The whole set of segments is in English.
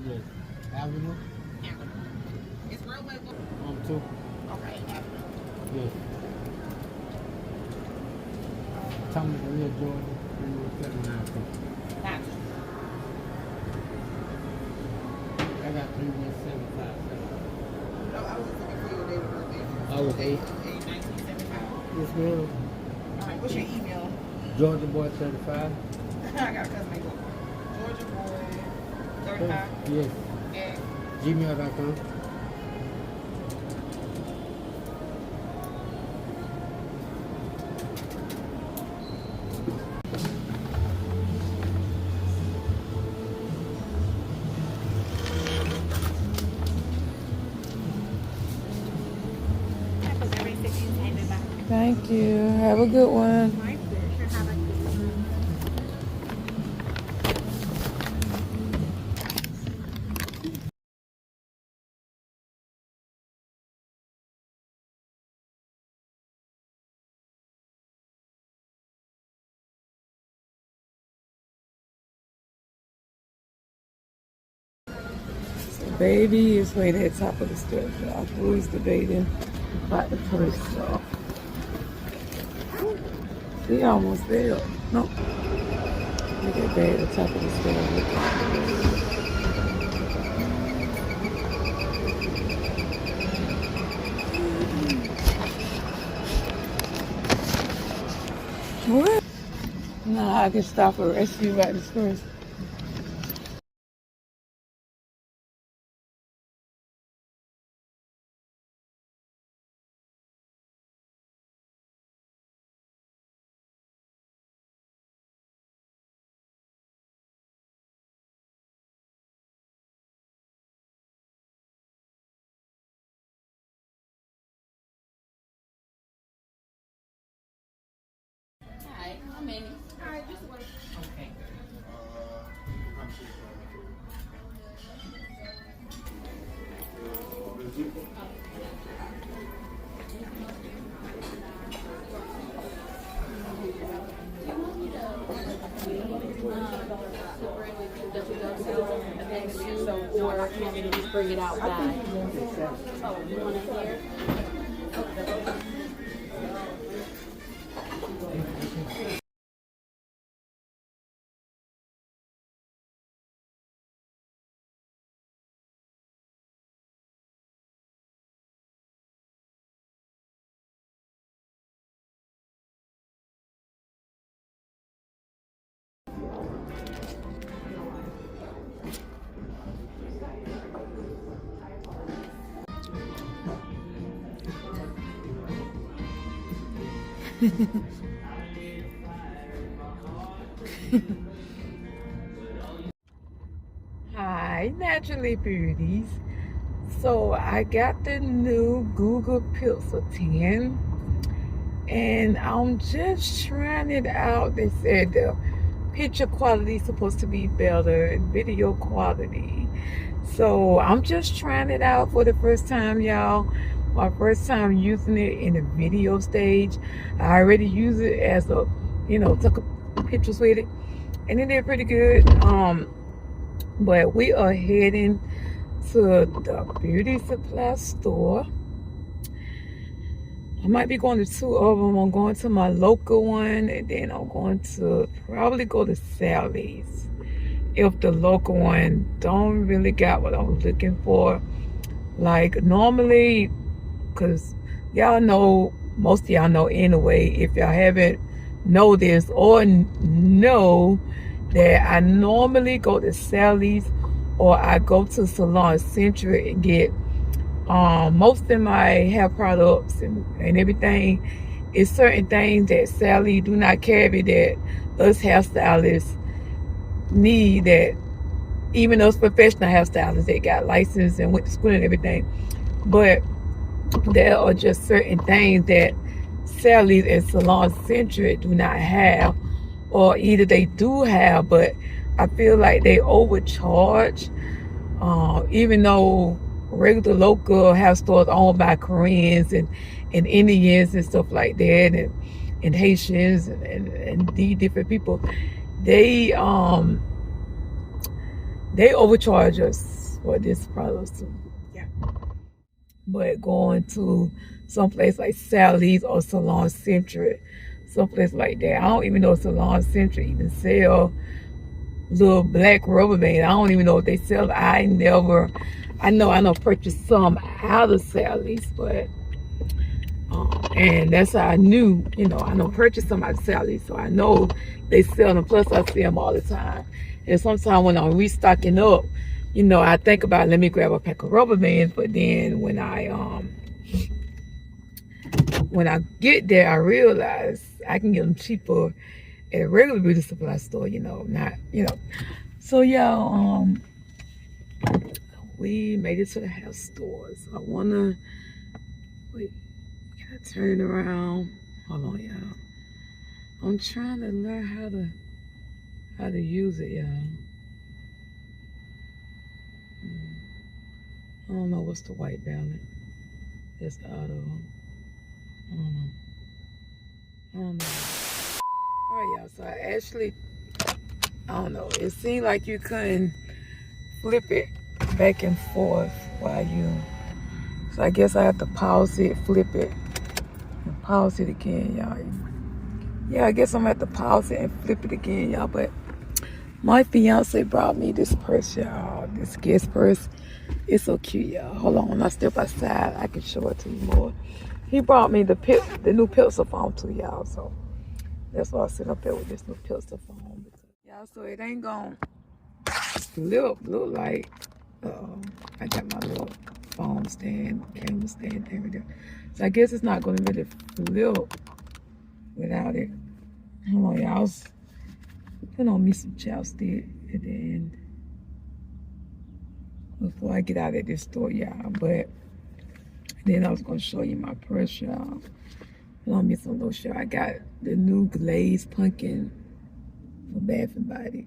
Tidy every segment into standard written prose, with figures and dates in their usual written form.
Yes. Avenue? It's Railway. Two. Okay, Avenue. Yes. Thomas Real Jordan, 3179. Gotcha. I got 3175. No, I was just looking for your date of birthday. I was 8. 1975. Yes, ma'am. All right, what's your email? Georgia Boy 35. I got a cousin named Georgia Boy 35 Yes. at Gmail.com. Thank you. Have a good one. My pleasure. Have a good one. Baby is waiting at the top of the stairs, y'all. Who's debating about the purse, so. He almost there. Nope. Look at baby at the top of the stairs. What? No, I can stop and rescue you at this first. Hi, how many? All right, just one. Okay. Or you want me to just bring it out back? Oh, you want it here? Hi, Naturally Beauties. So I got the new Google Pixel 10 and I'm just trying it out. They said the picture quality is supposed to be better and video quality. So I'm just trying it out for the first time, y'all. My first time using it in the video stage. I already use it as a, took pictures with it and it did pretty good. But we are heading to the beauty supply store I might be going to 2 of them. I'm going to my local one, and then I'm going to probably go to Sally's. If the local one don't really got what I was looking for. Like normally, because y'all know, most of y'all know anyway, if y'all haven't noticed or know that I normally go to Sally's or I go to Salon Central and get most of my hair products and everything. Is certain things that Sally do not carry that us hairstylists need, that even those professional hairstylists that got licensed and went to school and everything. But there are just certain things that Sally's and Salon Centric do not have, or either they do have, but I feel like they overcharge. Even though regular local hair stores owned by Koreans and Indians and stuff like that, and Haitians and these different people, they overcharge us for this product. So, yeah. But going to someplace like Sally's or Salon Centric, someplace like that, I don't even know if Salon Centric even sell little black rubber band. I don't even know if they sell. I know purchased some out of Sally's, but and that's how I knew, I know purchased some out of Sally's, so I know they sell them. Plus I see them all the time. And sometimes when I'm restocking up, I think about, let me grab a pack of rubber bands. But then when I get there, I realize I can get them cheaper at a regular beauty supply store, So y'all, we made it to the hair store. So I wanna wait. Can I turn it around? Hold on, y'all. I'm trying to learn how to use it, y'all. I don't know what's the white balance. That's the auto. I don't know. Alright, y'all. So I don't know. It seemed like you couldn't flip it back and forth while you. So I guess I have to pause it, flip it, and pause it again, y'all. Yeah, I guess I'm gonna have to pause it and flip it again, y'all. But my fiance brought me this purse, y'all. This Guess purse. It's so cute, y'all. Hold on, when I step outside, I can show it to you more. He brought me the new pencil phone too, y'all. So that's why I sit up there with this new pencil phone. Y'all, so it ain't gonna look like I got my little phone stand, camera stand thing right there. So I guess it's not gonna really flip without it. Hold on, y'all. I was putting on me some chapstick at the end before I get out of this store, y'all. But then I was gonna show you my purse, y'all. Put on me some little shirt. I got the new glazed pumpkin for Bath and Body.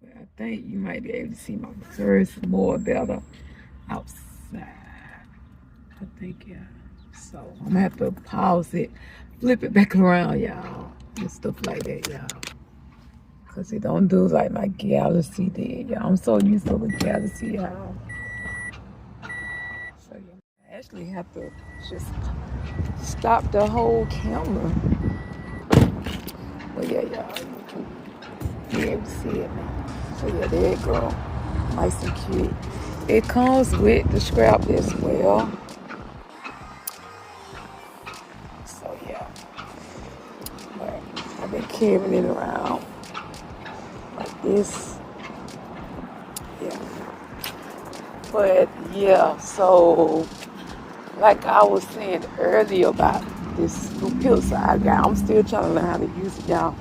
But I think you might be able to see my purse more better outside. I think, yeah. So I'm gonna have to pause it, flip it back around, y'all, and stuff like that, y'all. Cause it don't do like my Galaxy did, y'all. I'm so used to the Galaxy, y'all. So yeah, I actually have to just stop the whole camera. But yeah, y'all, you can be able to see it now. So yeah, there you go. Nice and cute. It comes with the scrap as well. So yeah. But I've been carrying it around like this. Yeah. But yeah, so like I was saying earlier about this new pencil I got, I'm still trying to learn how to use it, y'all.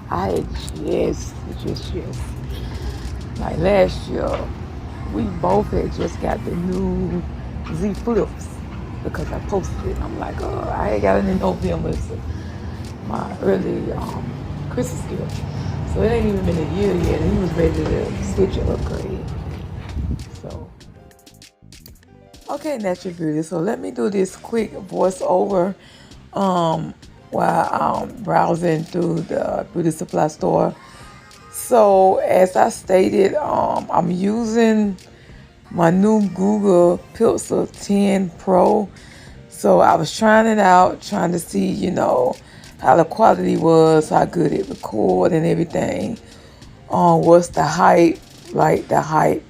I had just like last year, we both had just got the new Z Flips because I posted it. I'm like, I had got it in November, so my early Christmas gift. So it ain't even been a year yet, and he was ready to switch or upgrade. So, okay, Natural Beauty. So let me do this quick voiceover while I'm browsing through the beauty supply store. So as I stated, I'm using my new Google Pixel 10 Pro. So I was trying it out, trying to see, how the quality was, how good it record and everything. What's the hype? Like the hype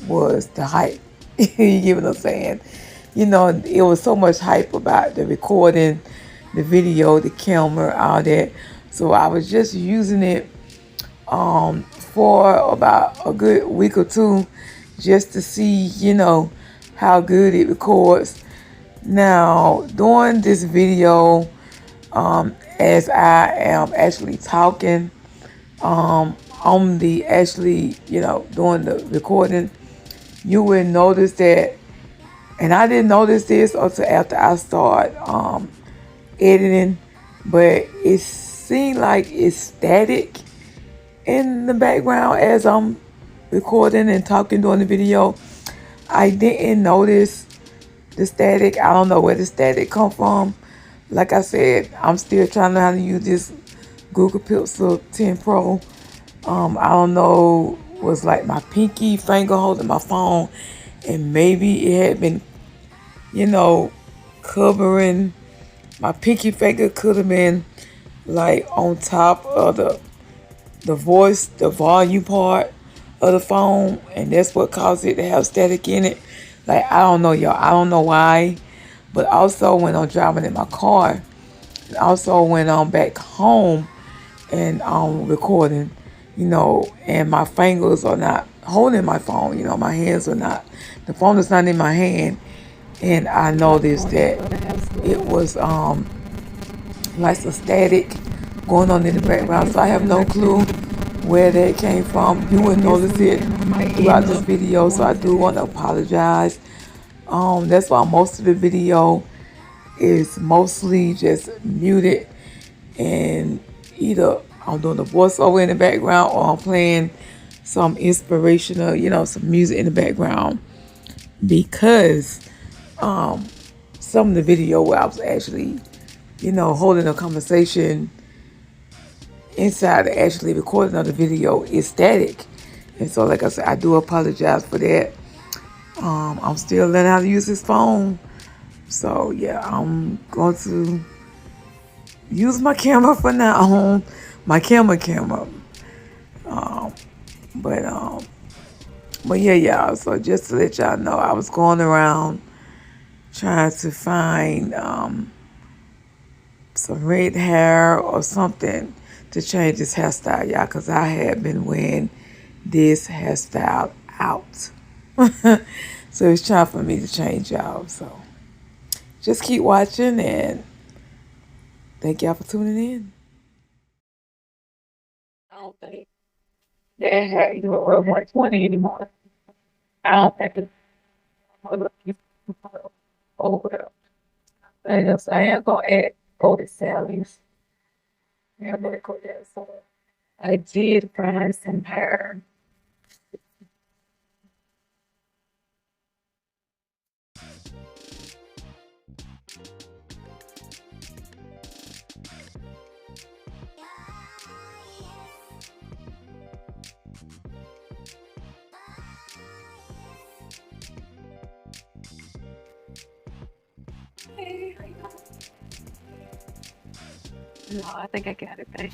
was the hype. You get what I'm saying? It was so much hype about the recording, the video, the camera, all that. So I was just using it for about a good week or two just to see, how good it records. Now, doing this video, as I am actually talking, on the actually, doing the recording, you will notice that, and I didn't notice this until after I start editing, but it seemed like it's static in the background as I'm recording and talking during the video. I didn't notice the static. I don't know where the static come from. Like I said, I'm still trying to learn how to use this Google Pixel 10 Pro. I don't know, was like my pinky finger holding my phone, and maybe it had been, covering my pinky finger. Could have been like on top of the voice, the volume part of the phone, and that's what caused it to have static in it. Like, I don't know, y'all. I don't know why. But also when I'm driving in my car, and also when I'm back home and I'm recording, and my fingers are not holding my phone, my hands are not, the phone is not in my hand, and I noticed that it was like some static going on in the background. So I have no clue where that came from. You will notice it throughout this video, so I do want to apologize. That's why most of the video is mostly just muted, and either I'm doing the voiceover in the background or I'm playing some inspirational, some music in the background, because some of the video where I was actually, holding a conversation inside the actually recording of the video is static. And so, like I said, I do apologize for that. I'm still learning how to use this phone. So, yeah, I'm going to use my camera for now on, my camera. But yeah, y'all. So just to let y'all know, I was going around trying to find some red hair or something to change this hairstyle, y'all, because I had been wearing this hairstyle out. So it's time for me to change, y'all. So just keep watching, and thank y'all for tuning in. I don't think that hair is worth 120 anymore. I don't think it's over. I am gonna add golden Sally's. Yeah, but so I did find some hair. No, I think I got it, babe.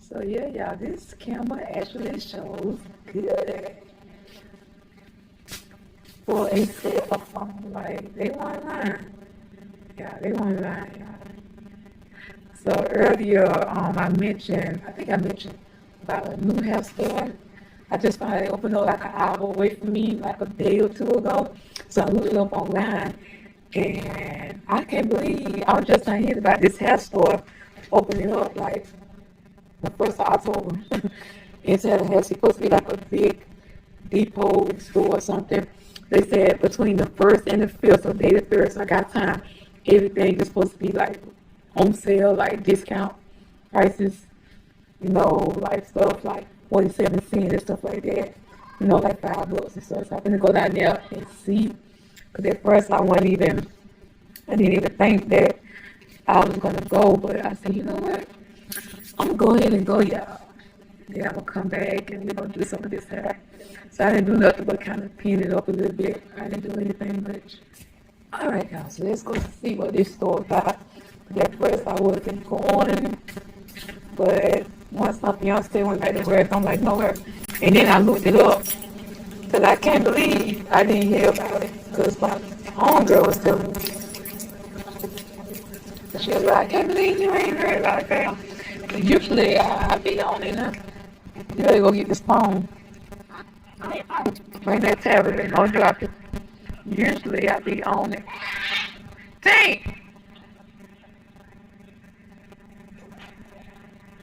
So yeah, y'all, this camera actually shows good for a cell phone. Like, they weren't lying. Yeah, they weren't lying, y'all. So earlier, I think I mentioned about a new hair store. I just found it opened up like an hour away from me, like a day or two ago. So I looked it up online, and I can't believe I was just not hearing about this hair store opening up like the 1st of October. It's supposed to be like a big depot store or something. They said between the 1st and the 5th, so day the 3rd, so I got time. Everything is supposed to be like on sale, like discount prices, like stuff like 47 cents and stuff like that, like $5 and stuff. So I'm gonna go down there and see, because at first I didn't even think that I was gonna go, but I said, you know what, I'm gonna go ahead and go, y'all. Then I'm gonna come back and we're gonna do some of this hair. So I didn't do nothing but kind of pin it up a little bit. I didn't do anything much. All right, y'all, so let's go see what this store got. At first I wasn't going, but once my fiance went back to work, I'm like, nowhere. And then I looked it up, because I can't believe I didn't hear about it, because my homegirl was telling me. She was like, I can't believe you ain't heard about it, fam. Usually I be on it now. You better go get this phone. Bring that tablet and don't drop it. Usually I be on it. Tank!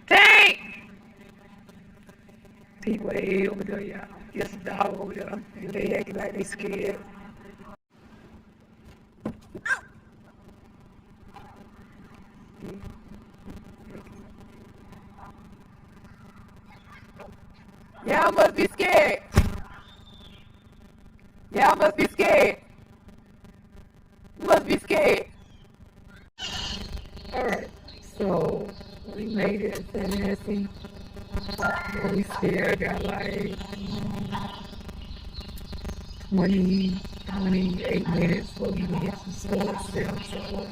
Tank! People way over there, y'all. There's a dog over there. And they acting like they scared. Y'all must be scared. Y'all must be scared. You must be scared. Alright, so we made it to Tennessee. We still got like 28 minutes before we can get some stuff still. So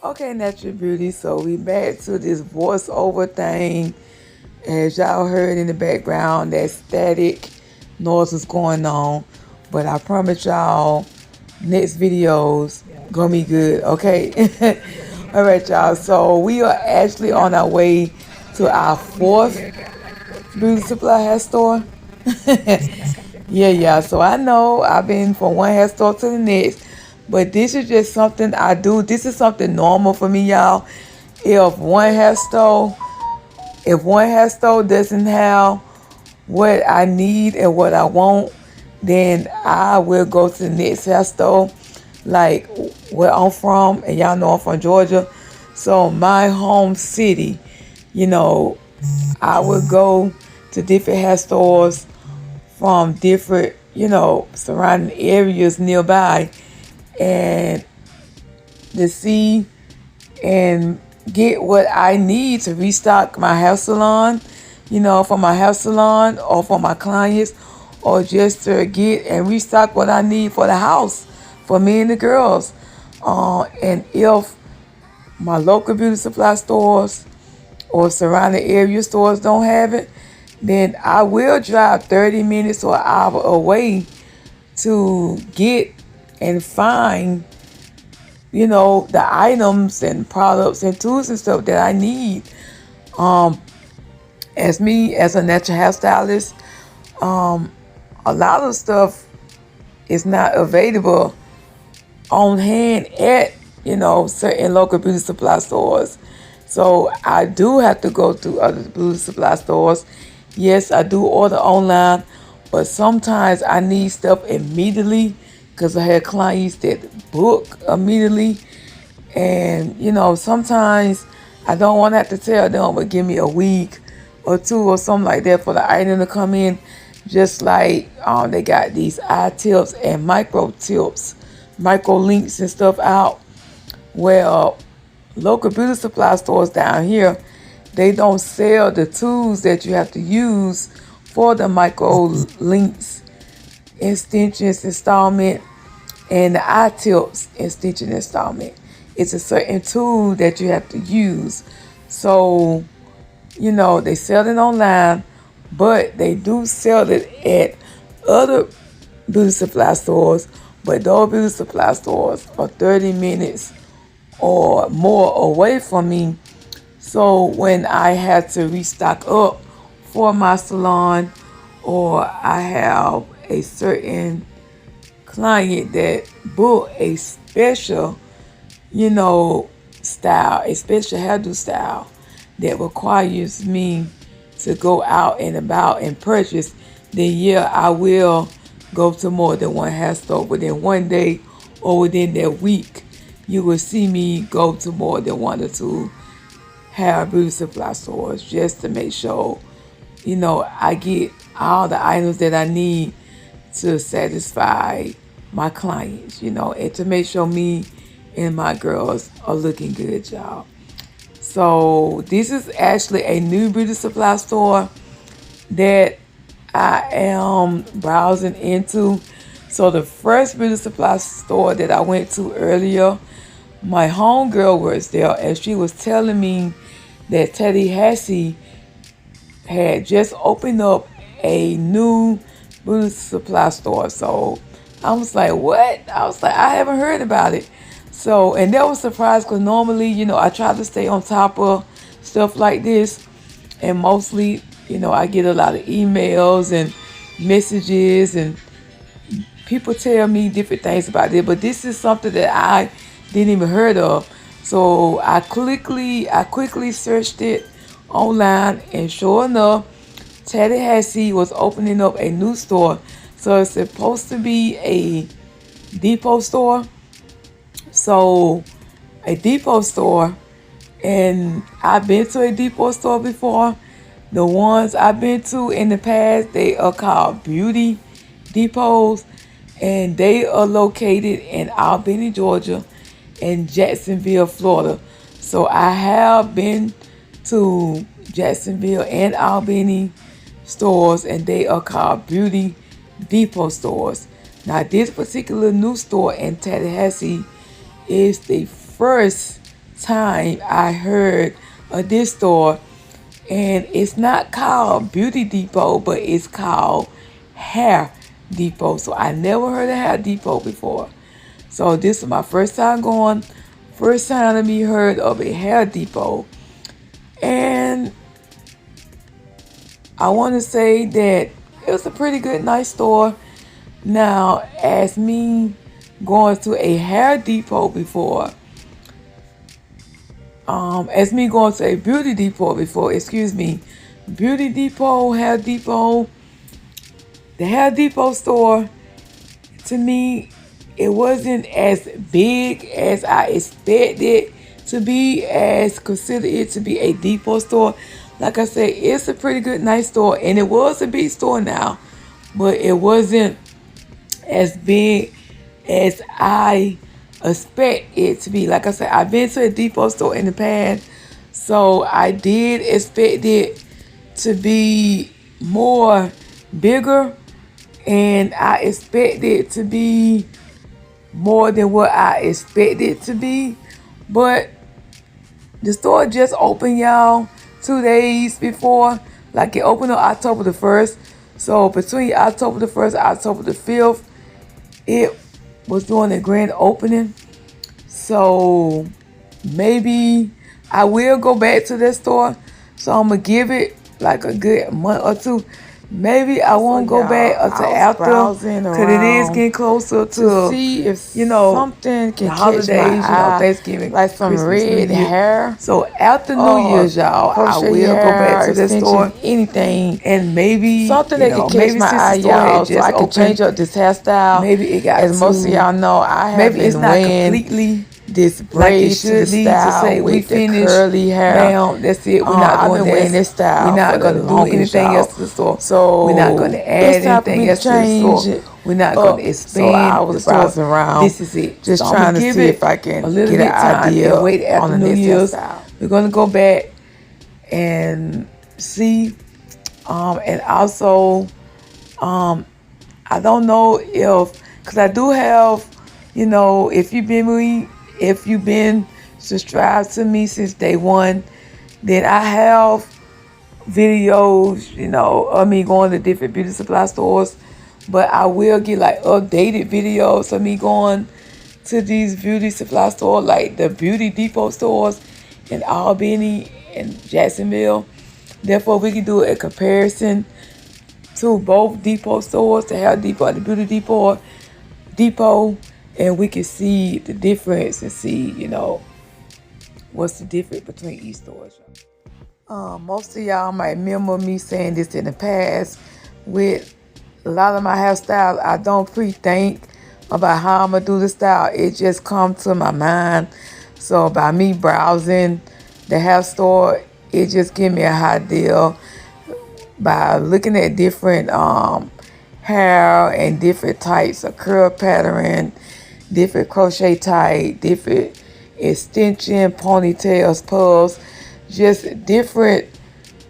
okay, Natural Beauty, so we back to this voiceover thing. As y'all heard in the background, that static noise was going on. But I promise y'all, next video's gonna be good, okay? All right, y'all, so we are actually on our way to our 4th beauty supply hair store. Yeah, so I know I've been from one hair store to the next, but this is just something I do. This is something normal for me, y'all. If one hair store doesn't have what I need and what I want, then I will go to the next hair store. Like where I'm from, and y'all know I'm from Georgia, so my home city, I would go to different hair stores from different, surrounding areas nearby, and to see and get what I need to restock my hair salon, for my hair salon or for my clients, or just to get and restock what I need for the house, for me and the girls. And if my local beauty supply stores or surrounding area stores don't have it, then I will drive 30 minutes or an hour away to get and find, the items and products and tools and stuff that I need. As me, as a natural hairstylist, a lot of stuff is not available on hand at, certain local beauty supply stores. So I do have to go to other beauty supply stores. Yes, I do order online, but sometimes I need stuff immediately because I had clients that book immediately. And, sometimes I don't want to have to tell them, but give me a week or two or something like that for the item to come in. Just like they got these eye tips and micro tips, micro links and stuff out. Well, local beauty supply stores down here, they don't sell the tools that you have to use for the micro links, extensions, installment, and the eye tips extension installment. It's a certain tool that you have to use. So, they sell it online, but they do sell it at other beauty supply stores. But those beauty supply stores are 30 minutes or more away from me. So when I have to restock up for my salon, or I have a certain client that book a special, style, a special hairdo style that requires me to go out and about and purchase, then yeah, I will go to more than one hair store within one day or within that week. You will see me go to more than one or two hair beauty supply stores just to make sure, I get all the items that I need to satisfy my clients, and to make sure me and my girls are looking good, y'all. So this is actually a new beauty supply store that I am browsing into. So the first beauty supply store that I went to earlier, my homegirl was there, and she was telling me that Tallahassee had just opened up a new beauty supply store. So I was like, what? I was like, I haven't heard about it. So, and that was surprised because normally, I try to stay on top of stuff like this. And mostly, I get a lot of emails and messages and people tell me different things about it. But this is something that I didn't even heard of. So I quickly searched it online, and sure enough, Tallahassee was opening up a new store. So it's supposed to be a depot store. So a depot store, and I've been to a depot store before. The ones I've been to in the past, they are called beauty depots, and they are located in Albany, Georgia, and Jacksonville, Florida. So I have been to Jacksonville and Albany stores, and they are called beauty depot stores. Now this particular new store in Tallahassee is the first time I heard of this store, and it's not called Beauty Depot, but it's called Hair Depot. So I never heard of Hair Depot before. So this is my first time going, first time to be heard of a Hair Depot. And I want to say that it was a pretty good, nice store. Now, as me going to a Hair Depot before, as me going to a Beauty Depot before, Beauty Depot, Hair Depot, the Hair Depot store, to me, it wasn't as big as I expected to be, as consider it to be a depot store. Like I said, it's a pretty good, nice store, and it was a big store now, but it wasn't as big as I expect it to be. Like I said, I've been to a depot store in the past, so I did expect it to be more bigger, and I expect it to be more than what I expected it to be. But the store just opened, y'all, 2 days before. Like, it opened on October the 1st. So between October the 1st and October the 5th, it was doing a grand opening. So maybe I will go back to that store. So I'm going to give it like a good month or two maybe I won't go back until after, because it is getting closer to see if you know something can the holidays, catch my you know, eye, Thanksgiving, like some Christmas, New red Year. hair. So after New Year's, y'all, I crochet will go back to the extensions, store anything, and maybe something you that know, can catch maybe my since eye, the store had y'all, so just I can opened, change up this hairstyle. maybe it got As most of y'all know, I have maybe it's been not wearing completely this like braid it should to the be to style say we with the finished, curly hair. bam, that's it. We're not I've doing been wearing this We're style not for the going to do longest, anything y'all. else to the store. So We're not going to add it's time for anything me to else to the store. change it We're not going to up. expand So I the was store. browsing around, This is it. just So trying to give see it if I can a little get bit an time idea and wait after on the New next Year's. hairstyle. We're going to go back and see. And also, I don't know if, because I do have, you know, if you've been subscribed to me since day one, then I have videos, you know, of me going to different beauty supply stores. But I will get like updated videos of me going to these beauty supply stores, like the Beauty Depot stores in Albany and Jacksonville. Therefore, we can do a comparison to both depot stores, to have depot, the Beauty Depot, and we can see the difference and see, you know, what's the difference between each store. Most of y'all might remember me saying this in the past. With a lot of my hairstyles, I don't pre-think about how I'm gonna do the style. It just comes to my mind. So by me browsing the hair store, it just give me an idea by looking at different hair and different types of curl pattern, different crochet type, different extension, ponytails, puffs, just different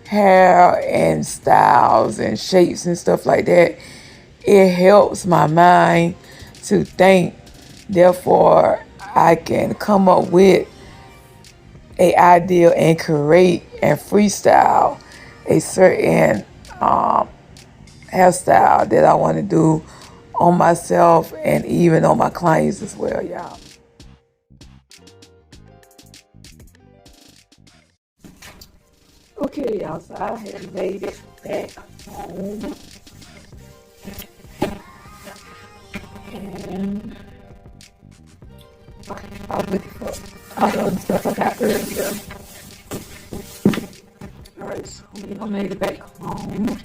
hair and styles and shapes and stuff like that. It helps my mind to think. Therefore, I can come up with an idea and create and freestyle a certain hairstyle that I want to do on myself and even on my clients as well, y'all. Okay, y'all, so I have made it back home. And I was looking for all the other stuff I got earlier. Alright, so I made it back home.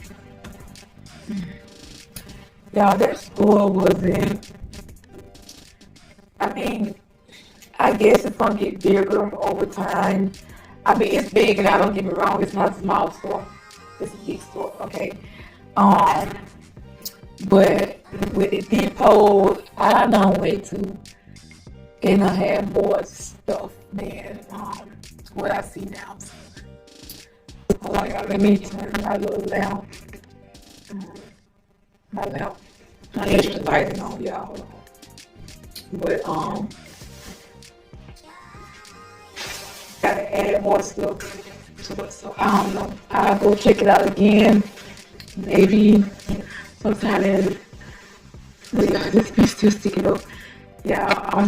Y'all, that store wasn't, I mean, I guess it's gonna get bigger over time. I mean, it's big, and I don't get me wrong, it's not a small store. It's a big store, okay? But with the depot, I don't wait to, and I have more stuff than what I see now. Hold on, y'all, let me turn my little lamp. My extra lighting on, y'all. Hold on. But gotta add more stuff to it, so I don't know. I'll go check it out again. Maybe sometime in. This be still sticking up. Yeah,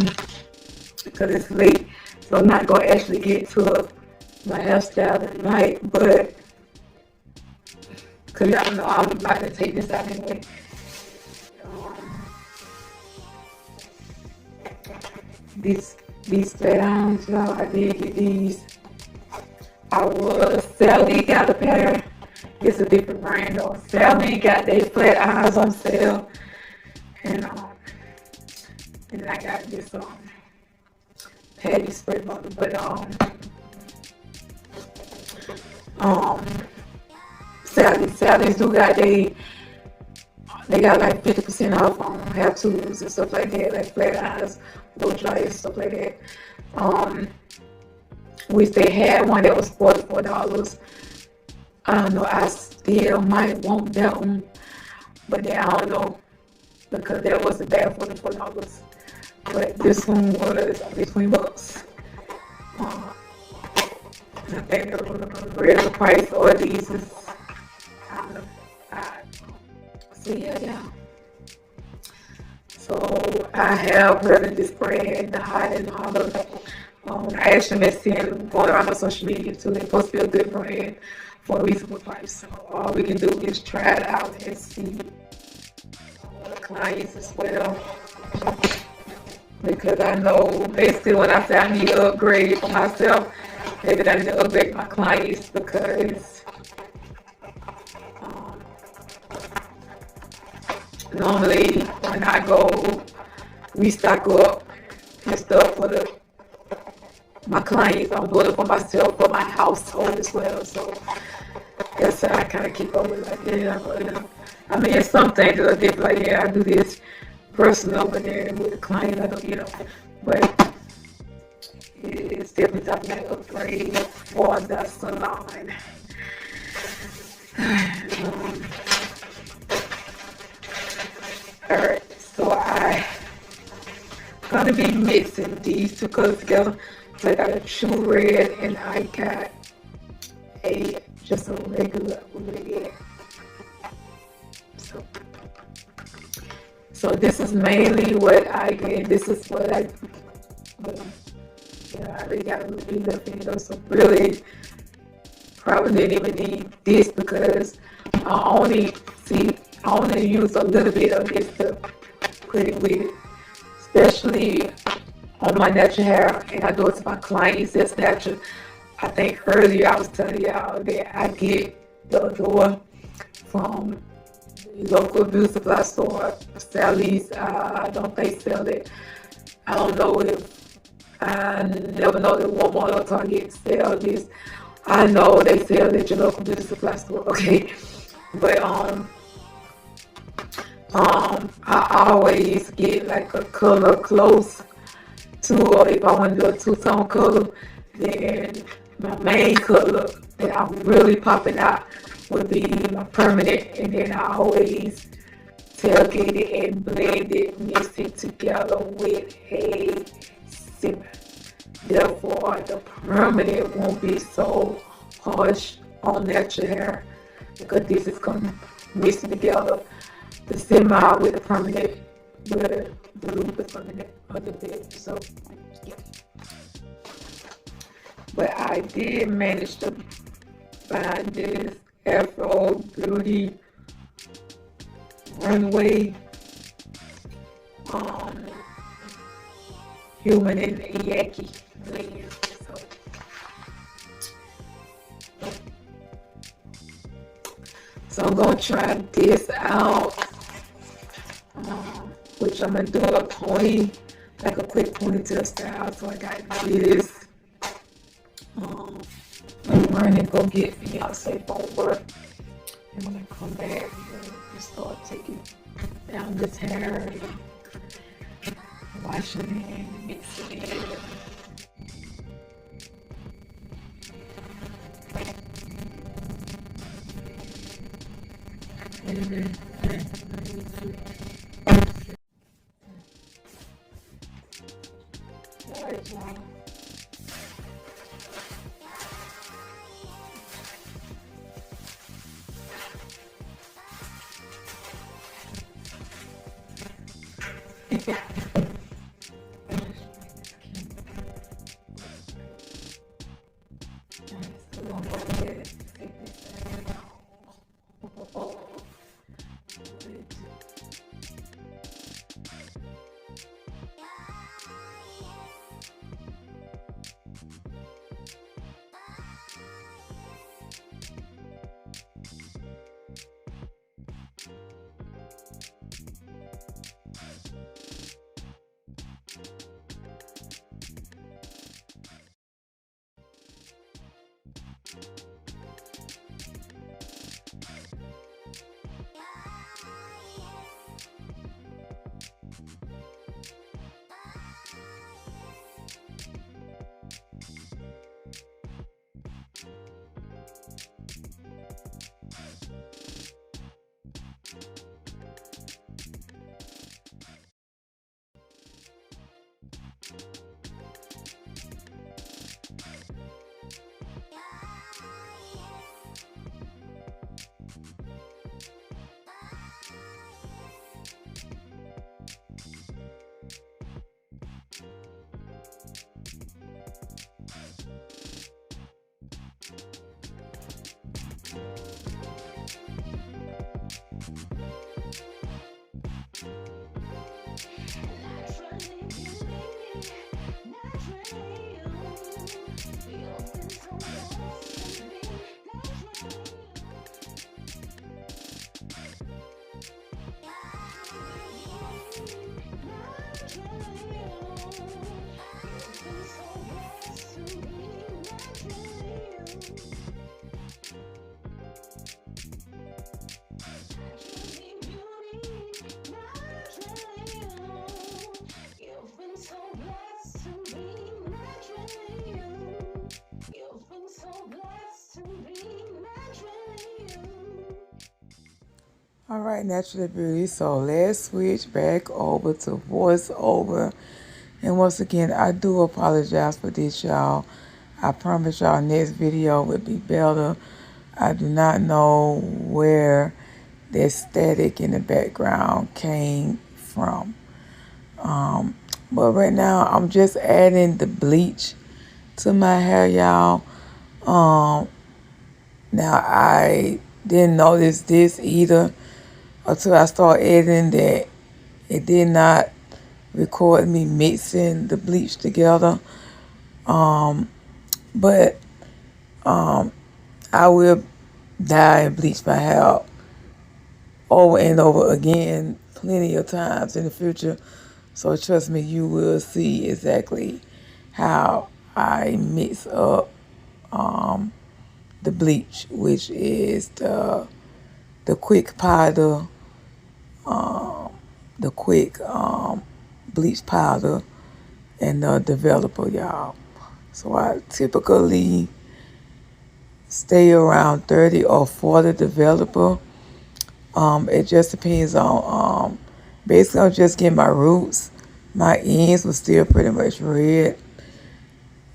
because it's late, so I'm not gonna actually get to my hairstyle tonight, but because y'all know I'm about to take this out anyway. These flat irons, y'all, I did get these. I was Sally got a pair. It's a different brand though. Sally got their flat irons on sale, and then I got this patty spray bottle, but Sally's do got they got like 50% off on hair tools and stuff like that, like flat irons, blow dryers, stuff like that. Which they had one that was $44. I don't know, I still might want that one, but then I don't know, because that wasn't bad for $44. But this one was $20. I think the regular price or these is, I don't know. So yeah. So I have heard of this brand, the Hot and Hollow. I actually been seeing going around on social media too. They're supposed to be a good brand for a reasonable price. So all we can do is try it out and see other clients as well. Because I know basically when I say I need to upgrade for myself, maybe I need to upgrade my clients because normally when I go restock up and stuff for my clients, I'm doing it for myself, for my household as well. So that's how I kind of keep up with it like that. But, I mean, it's some things that are different. Like, yeah, I do this personal over there with the client. I don't, but it's definitely something that upgrade for the salon. Alright, so I'm gonna be mixing these two colors together. So I got a true red and I got just a regular red. So this is mainly what I get. This is what I already got a little bit left in it. So really probably didn't even need this because I only use a little bit of this to put it with it, especially on my natural hair, and I do it to my clients that's natural. I think earlier I was telling y'all that I get the Adore from the local beauty supply store, Sally's. I don't think sell it. I don't know if I never know that Walmart or Target sell this. I know they sell it at your local beauty supply store, okay? But I always get like a color close to, or if I want to do a two-tone color, then my main color that I'm really popping out would be my permanent, and then I always tailgate it and blend it, mix it together with a simmer. Therefore, the permanent won't be so harsh on natural hair because this is going to mix it together. The simmer with the permanent, with the loop is permanent under bit. So, yeah. But I did manage to find this Afro Beauty Runway Human and Yaki blend. So I'm gonna try this out, which I'm gonna do a pony, like a quick ponytail style. So I got this. I'm running to go get Beyonce over. And when I come back, and start taking down this hair, washing it and mixing it. All right, Naturally Beauty. So let's switch back over to voiceover. And once again, I do apologize for this, y'all. I promise y'all next video will be better. I do not know where that static in the background came from. But right now, I'm just adding the bleach to my hair, y'all. Now, I didn't notice this either until I started editing that it did not record me mixing the bleach together. But I will dye and bleach my hair over and over again plenty of times in the future. So trust me, you will see exactly how I mix up the bleach, which is the quick powder, the quick bleach powder, and the developer, y'all. So I typically stay around 30 or 40 developer. It just depends on, basically I'm just getting my roots. My ends was still pretty much red.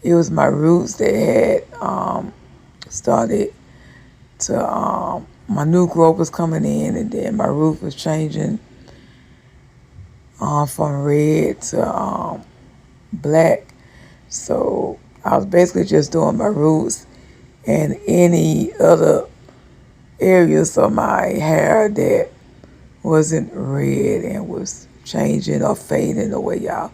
It was my roots that had started to, my new growth was coming in, and then my root was changing from red to black. So I was basically just doing my roots and any other areas of my hair that wasn't red and was changing or fading away, y'all.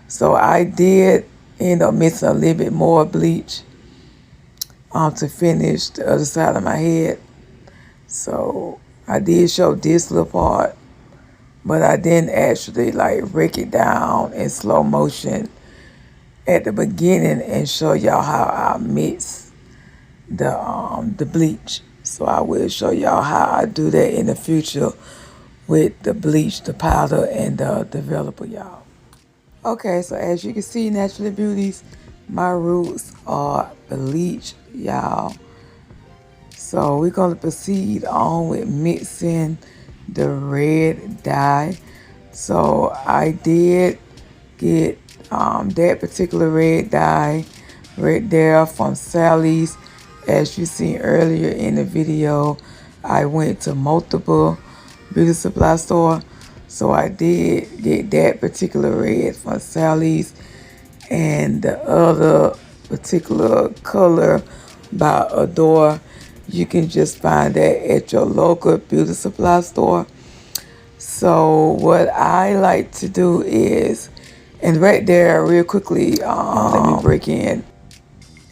So I did end up mixing a little bit more bleach to finish the other side of my head. So I did show this little part, but I didn't actually like break it down in slow motion at the beginning and show y'all how I mix the bleach. So I will show y'all how I do that in the future with the bleach, the powder, and the developer, y'all. Okay, so as you can see, Naturally Beauties, my roots are bleached, y'all. So we're going to proceed on with mixing the red dye. So I did get that particular red dye right there from Sally's. As you seen earlier in the video, I went to multiple beauty supply store. So I did get that particular red from Sally's, and the other particular color by Adore, you can just find that at your local beauty supply store. So what I like to do is, and right there real quickly, let me break in.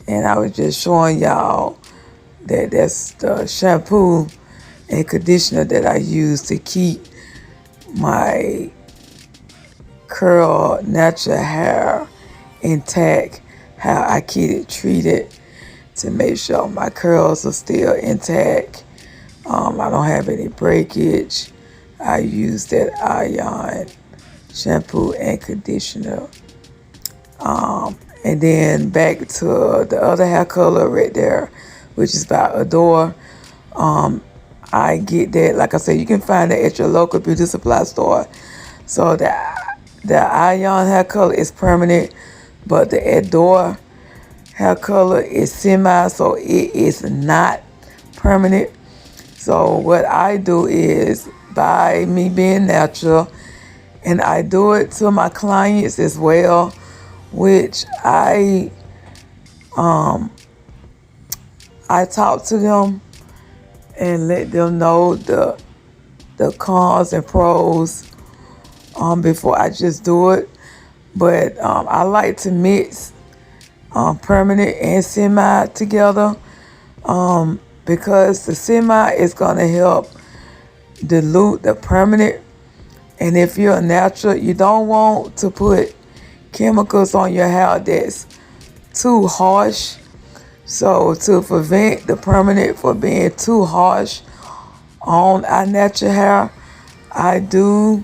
And I was just showing y'all that that's the shampoo and conditioner that I use to keep my curl natural hair intact, how I keep it treated to make sure my curls are still intact. I don't have any breakage. I use that Ion shampoo and conditioner. And then back to the other hair color right there, which is by Adore. I get that, like I said, you can find that at your local beauty supply store. So the Ion hair color is permanent, but the Adore hair color is semi, so it is not permanent. So what I do is, by me being natural, and I do it to my clients as well, which I talk to them and let them know the cons and pros before I just do it. But I like to mix permanent and semi together because the semi is going to help dilute the permanent. And if you're a natural, you don't want to put chemicals on your hair that's too harsh. So to prevent the permanent from being too harsh on our natural hair, I do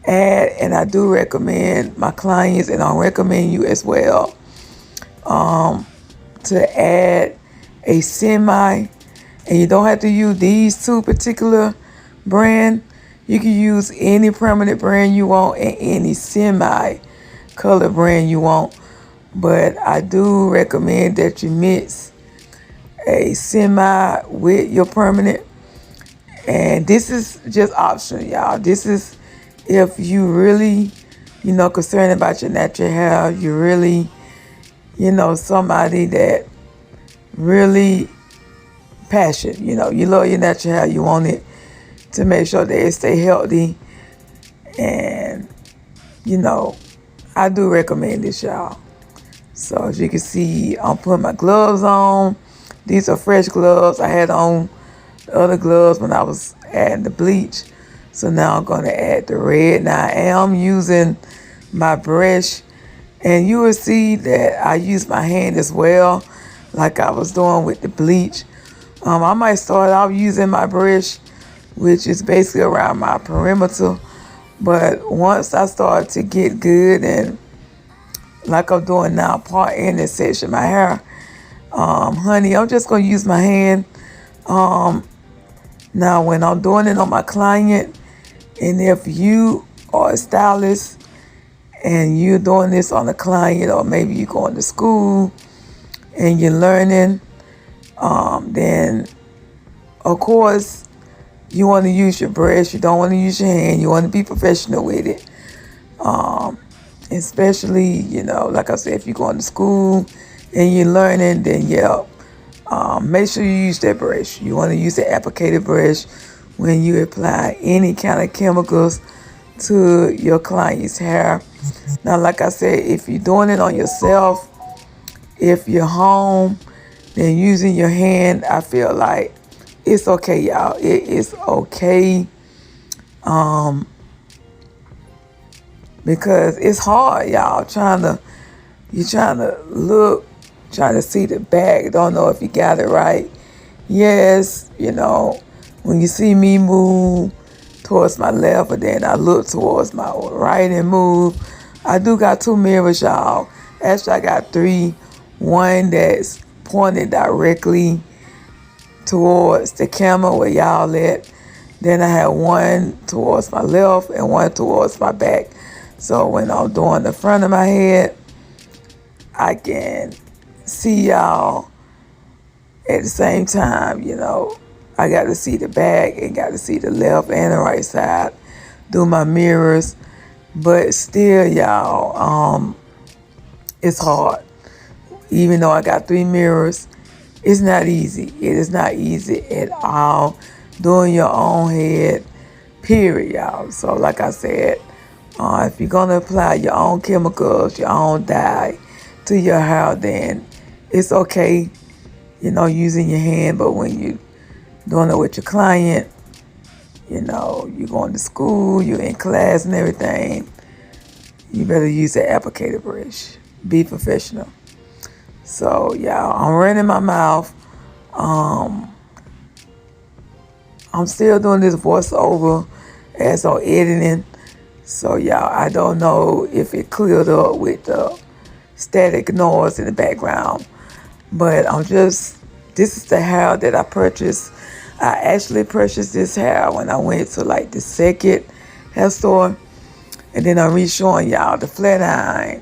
add, and I do recommend my clients, and I recommend you as well, to add a semi. And you don't have to use these two particular brand. You can use any permanent brand you want and any semi-color brand you want. But I do recommend that you mix a semi with your permanent. And this is just optional, y'all. This is if you really, concerned about your natural hair, you really, somebody that really passionate, you love your natural hair, you want it to make sure that it stay healthy. And, I do recommend this, y'all. So as you can see, I'm putting my gloves on. These are fresh gloves. I had on the other gloves when I was adding the bleach. So now I'm going to add the red. Now I am using my brush. And you will see that I use my hand as well, like I was doing with the bleach. I might start off using my brush, which is basically around my perimeter. But once I start to get good and like I'm doing now, part in this section, my hair, honey, I'm just going to use my hand. Now, when I'm doing it on my client, and if you are a stylist and you're doing this on a client, or maybe you're going to school and you're learning, then, of course, you want to use your brush. You don't want to use your hand. You want to be professional with it. Especially, like I said, if you're going to school and you're learning, then make sure you use that brush. You want to use the applicator brush when you apply any kind of chemicals to your client's hair. Now, like I said, if you're doing it on yourself, if you're home, then using your hand, I feel like it's okay, y'all. It is okay. Because it's hard, y'all, trying to look, trying to see the back, don't know if you got it right. Yes, when you see me move towards my left, and then I look towards my right and move. I do got 2 mirrors, y'all. Actually, I got 3. One that's pointed directly towards the camera where y'all at. Then I have one towards my left and one towards my back. So when I'm doing the front of my head, I can see y'all at the same time, I got to see the back and got to see the left and the right side through my mirrors. But still, y'all, it's hard. Even though I got 3 mirrors, it's not easy. It is not easy at all doing your own head, period, y'all. So like I said, if you're going to apply your own chemicals, your own dye to your hair, then it's okay, using your hand. But when you're doing it with your client, you're going to school, you're in class and everything, you better use the applicator brush. Be professional. So, y'all, I'm running my mouth. I'm still doing this voiceover as I'm editing. So, y'all, I don't know if it cleared up with the static noise in the background. But this is the hair that I purchased. I actually purchased this hair when I went to like the second hair store. And then I'm re-showing y'all the flat iron,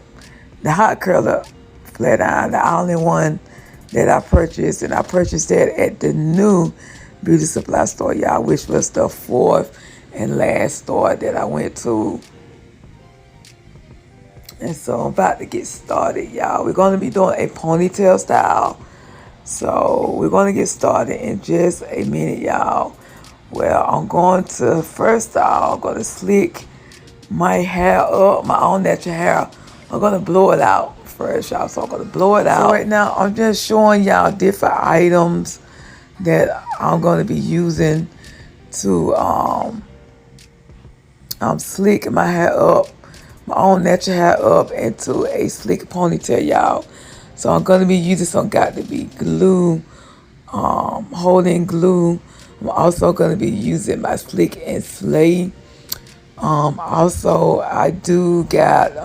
the hot curler flat iron, the only one that I purchased. And I purchased that at the new beauty supply store, y'all, which was the 4th and last store that I went to. And so I'm about to get started, y'all. We're going to be doing a ponytail style. So we're going to get started in just a minute, y'all. Well, I'm going to, first off, I'm going to slick my hair up, my own natural hair. I'm going to blow it out first, y'all. So I'm going to blow it out. So right now, I'm just showing y'all different items that I'm going to be using to slick my hair up, my own natural hair up into a slick ponytail, y'all. So I'm going to be using some Got To Be glue, holding glue. I'm also going to be using my Slick and Slay. Also, I do got,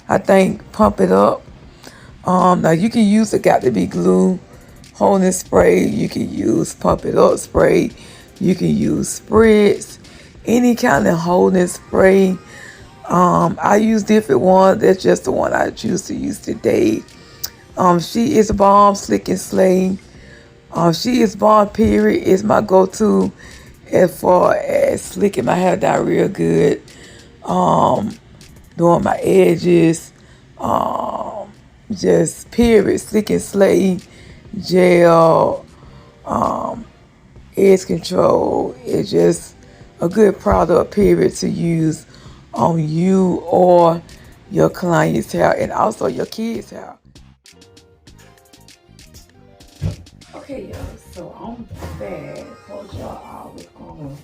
I think, Pump It Up. Now, you can use the Got To Be glue holding spray. You can use Pump It Up spray You can use spritz, any kind of holding spray. I use different ones. That's just the one I choose to use today. She is Balm Slick and Slay. She is Balm period is my go-to as far as slicking my hair down real good. Doing my edges. Just period. Slick and Slay gel. Edge control. It's just a good product period to use on you or your client's hair and also your kids' hair. Okay, y'all, so I'm back. Told y'all I was gonna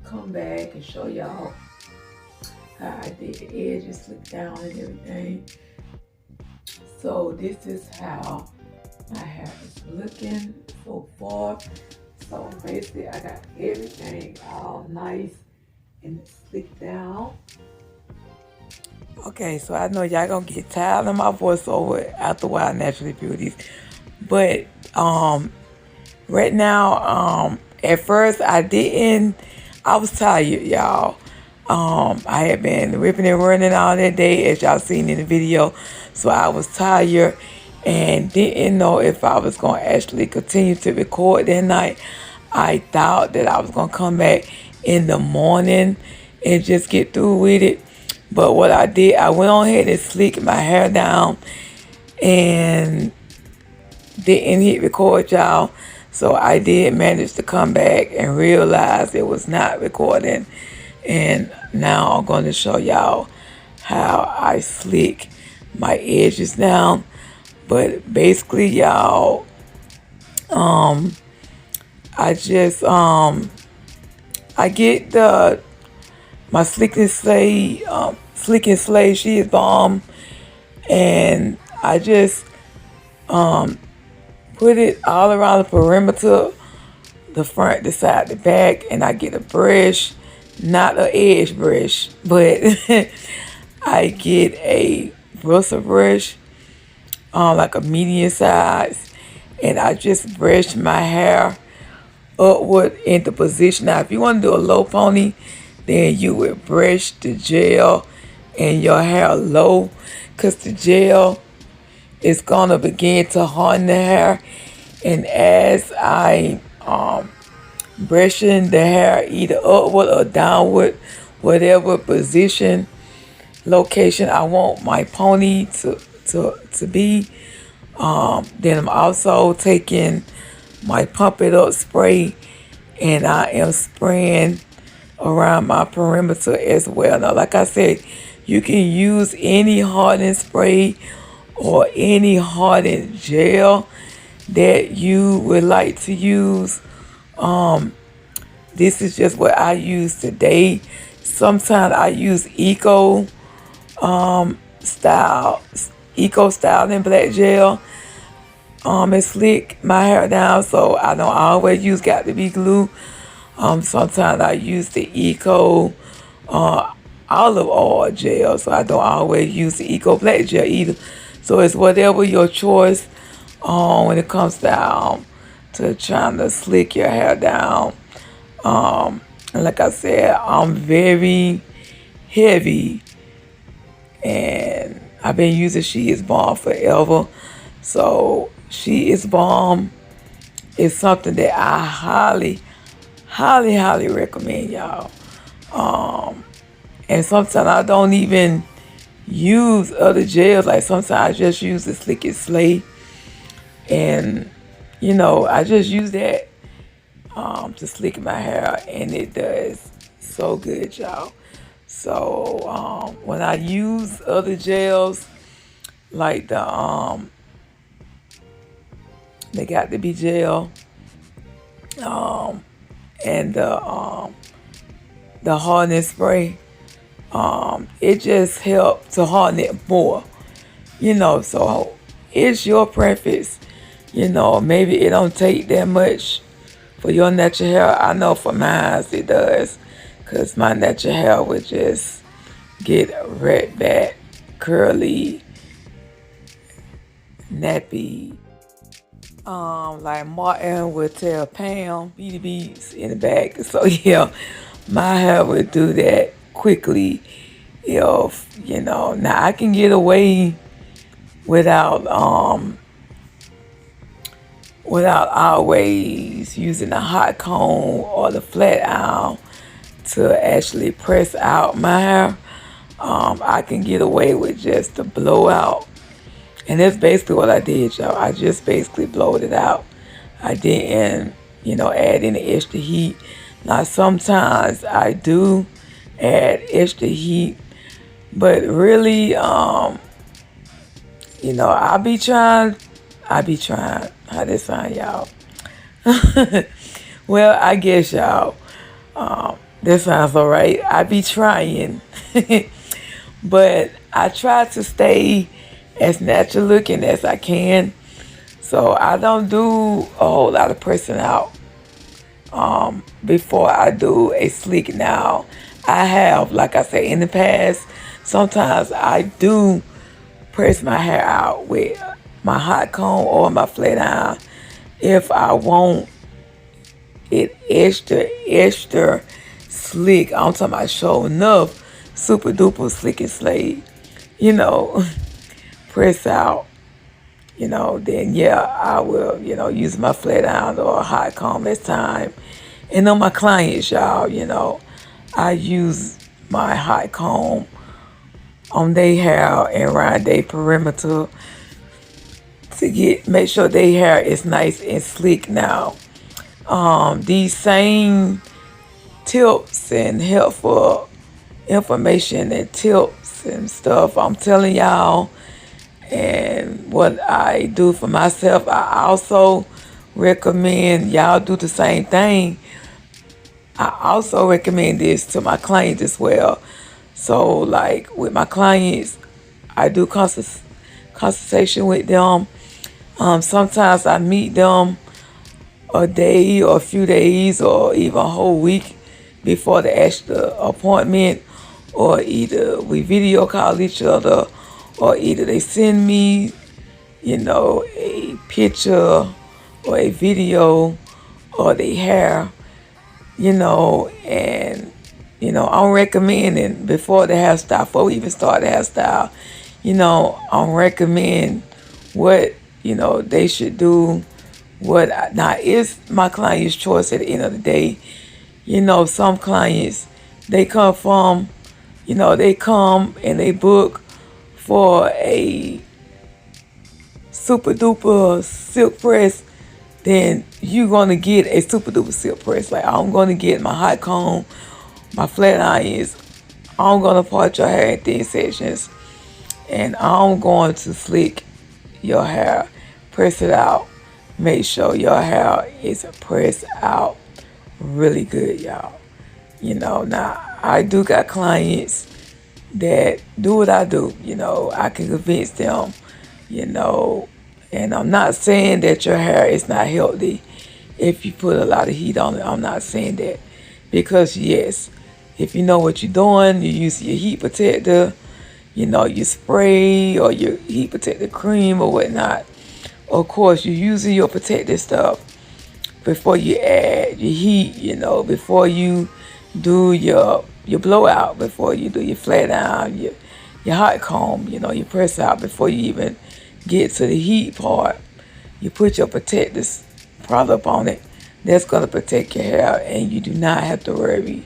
come back and show y'all how I did the edges, slick down and everything. So this is how my hair is looking so far. So basically I got everything all nice and slick down. Okay, so I know y'all gonna get tired of my voiceover after a while, Naturally Beauties. But right now, at first I was tired, y'all. I had been ripping and running all that day, as y'all seen in the video. So I was tired and didn't know if I was going to actually continue to record that night. I thought that I was going to come back in the morning and just get through with it. But what I did, I went on ahead and slicked my hair down and didn't hit record, y'all. So I did manage to come back and realize it was not recording. And now I'm going to show y'all how I slick my edges down. But basically, y'all, I just I get my Slick and Slay She is Balm, and I just put it all around the perimeter, the front, the side, the back, and I get a brush, not an edge brush, but I get a bristle brush, like a medium size, and I just brush my hair upward into position. Now, if you want to do a low pony, then you would brush the gel in your hair low, because the gel is gonna begin to harden the hair. And as I brushing the hair either upward or downward, whatever position, location I want my pony to be, then I'm also taking my Pump It Up spray and I am spraying around my perimeter as well. Now, like I said, you can use any hardening spray or any hardened gel that you would like to use. This is just what I use today. Sometimes I use Eco Styling Black Gel. And slick my hair down, so I don't always use Got To Be glue. Sometimes I use the Eco olive oil gel, so I don't always use the Eco Black Gel either. So it's whatever your choice when it comes down to trying to slick your hair down. And like I said, I'm very heavy, and I've been using She Is Balm forever. So She Is Balm is something that I highly, highly, highly recommend, y'all. And sometimes I don't even use other gels. Like sometimes I just use the Slick and Slay, and you know, I just use that to slick my hair, and it does so good, y'all. So when I use other gels like the they Got To Be gel, and the hardening spray, it just helps to harden it more, you know. So it's your preference, you know. Maybe it don't take that much for your natural hair. I know for mine it does, because my natural hair would just get right back, curly, nappy. Like Martin would tell Pam, Beauty Beats in the back. So yeah, my hair would do that quickly if, now I can get away without without always using a hot comb or the flat iron to actually press out my hair. I can get away with just the blowout. And that's basically what I did, y'all. I just basically blowed it out. I didn't, add any extra heat. Now, sometimes I do add extra heat, but really, I be trying. How this sound, y'all? Well, I guess, y'all, this sounds all right. I be trying. But I try to stay as natural looking as I can. So I don't do a whole lot of pressing out before I do a slick. Now, I have, like I said, in the past, sometimes I do press my hair out with my hot comb or my flat iron if I want it extra slick. I'm talking about show enough super duper slick and slade, press out, then yeah, I will, use my flat iron or a hot comb this time. And on my clients, y'all, I use my hot comb on their hair and around their perimeter to make sure their hair is nice and sleek. Now, these same tips and helpful information and tips and stuff I'm telling y'all, and what I do for myself, I also recommend y'all do the same thing. I also recommend this to my clients as well. So like with my clients, I do consultation with them. Sometimes I meet them a day or a few days or even a whole week before the actual appointment, or either we video call each other, or either they send me, a picture or a video or their hair, and, I'm recommending before the hairstyle, before we even start the hairstyle, I'm recommending what, they should do. Now it's my client's choice at the end of the day. Some clients, they come and they book for a super duper silk press, then you're gonna get a super duper silk press. Like I'm gonna get my hot comb, my flat irons, I'm gonna part your hair in thin sections, and I'm going to slick your hair, press it out, make sure your hair is pressed out really good, y'all. Now I do got clients that do what I do. I can convince them, and I'm not saying that your hair is not healthy if you put a lot of heat on it. I'm not saying that, because yes, if you know what you're doing, you use your heat protector, you spray or your heat protector cream or whatnot. Of course, you're using your protective stuff before you add your heat, before you do your blowout, before you do your flat iron, your hot comb, you press out before you even get to the heat part. You put your protective product on it. That's going to protect your hair, and you do not have to worry.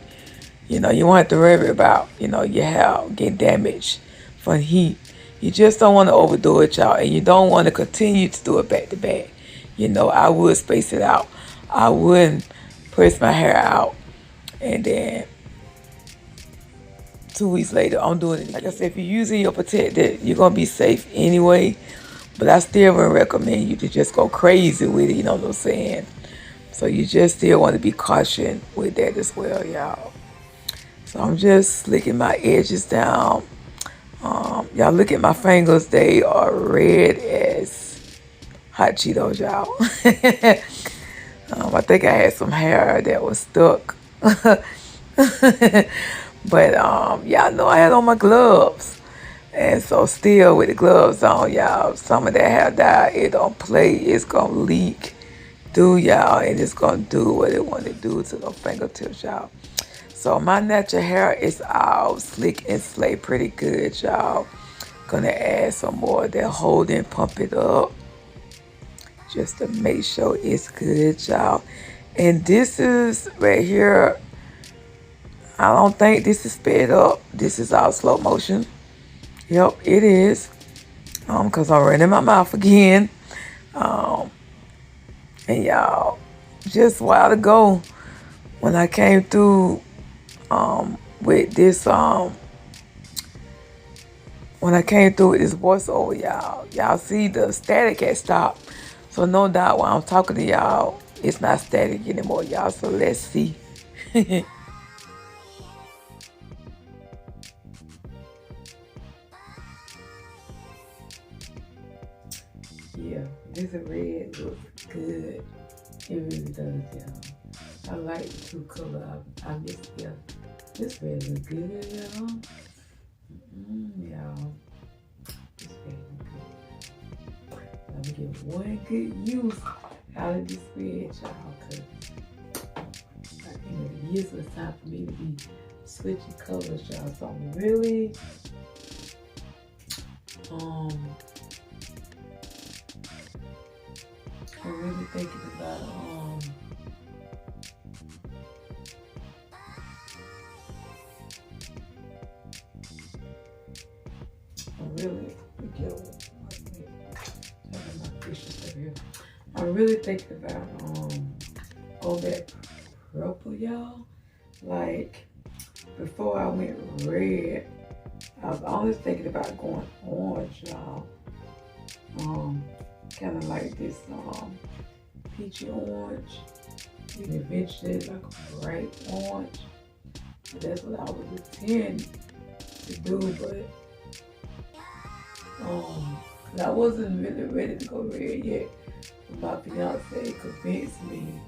You won't have to worry about, your hair getting damaged from heat. You just don't want to overdo it, y'all, and you don't want to continue to do it back to back. I would space it out. I wouldn't press my hair out and then 2 weeks later I'm doing it. Like I said, if you're using your protector, you're going to be safe anyway, but I still would recommend you to just go crazy with it, you know what I'm saying? So you just still want to be cautious with that as well, y'all. So I'm just slicking my edges down. Y'all look at my fingers, they are red as hot Cheetos, y'all. I think I had some hair that was stuck. But y'all know I had on my gloves. And so still with the gloves on, y'all, some of that hair dye, it don't play. It's gonna leak through y'all, and it's gonna do what it want to do to the fingertips, y'all. So my natural hair is all slick and slay pretty good, y'all. Gonna add some more of that hold and pump it up just to make sure it's good, y'all. And this is right here, I don't think this is sped up. This is all slow motion. Yep, it is. Cause I'm running my mouth again. And y'all, just a while ago, when I came through with this when I came through with this voiceover, y'all see the static had stopped. So no doubt when I'm talking to y'all, it's not static anymore, y'all. So let's see. Yeah, this red looks good. It really does, y'all. I like the two color. I miss, yeah. This red looks good, y'all. Y'all. This red looks good. Let me get one good use out of this red, y'all, because the years was time for me to be switching colors, y'all. So I'm really thinking about I'm really thinking about going back purple, y'all. Like before I went red, I was always thinking about going orange, y'all. Kind of like this peachy orange, and eventually like a bright orange. So that's what I was intending to do, but cause I wasn't really ready to go red yet. My fiance convinced me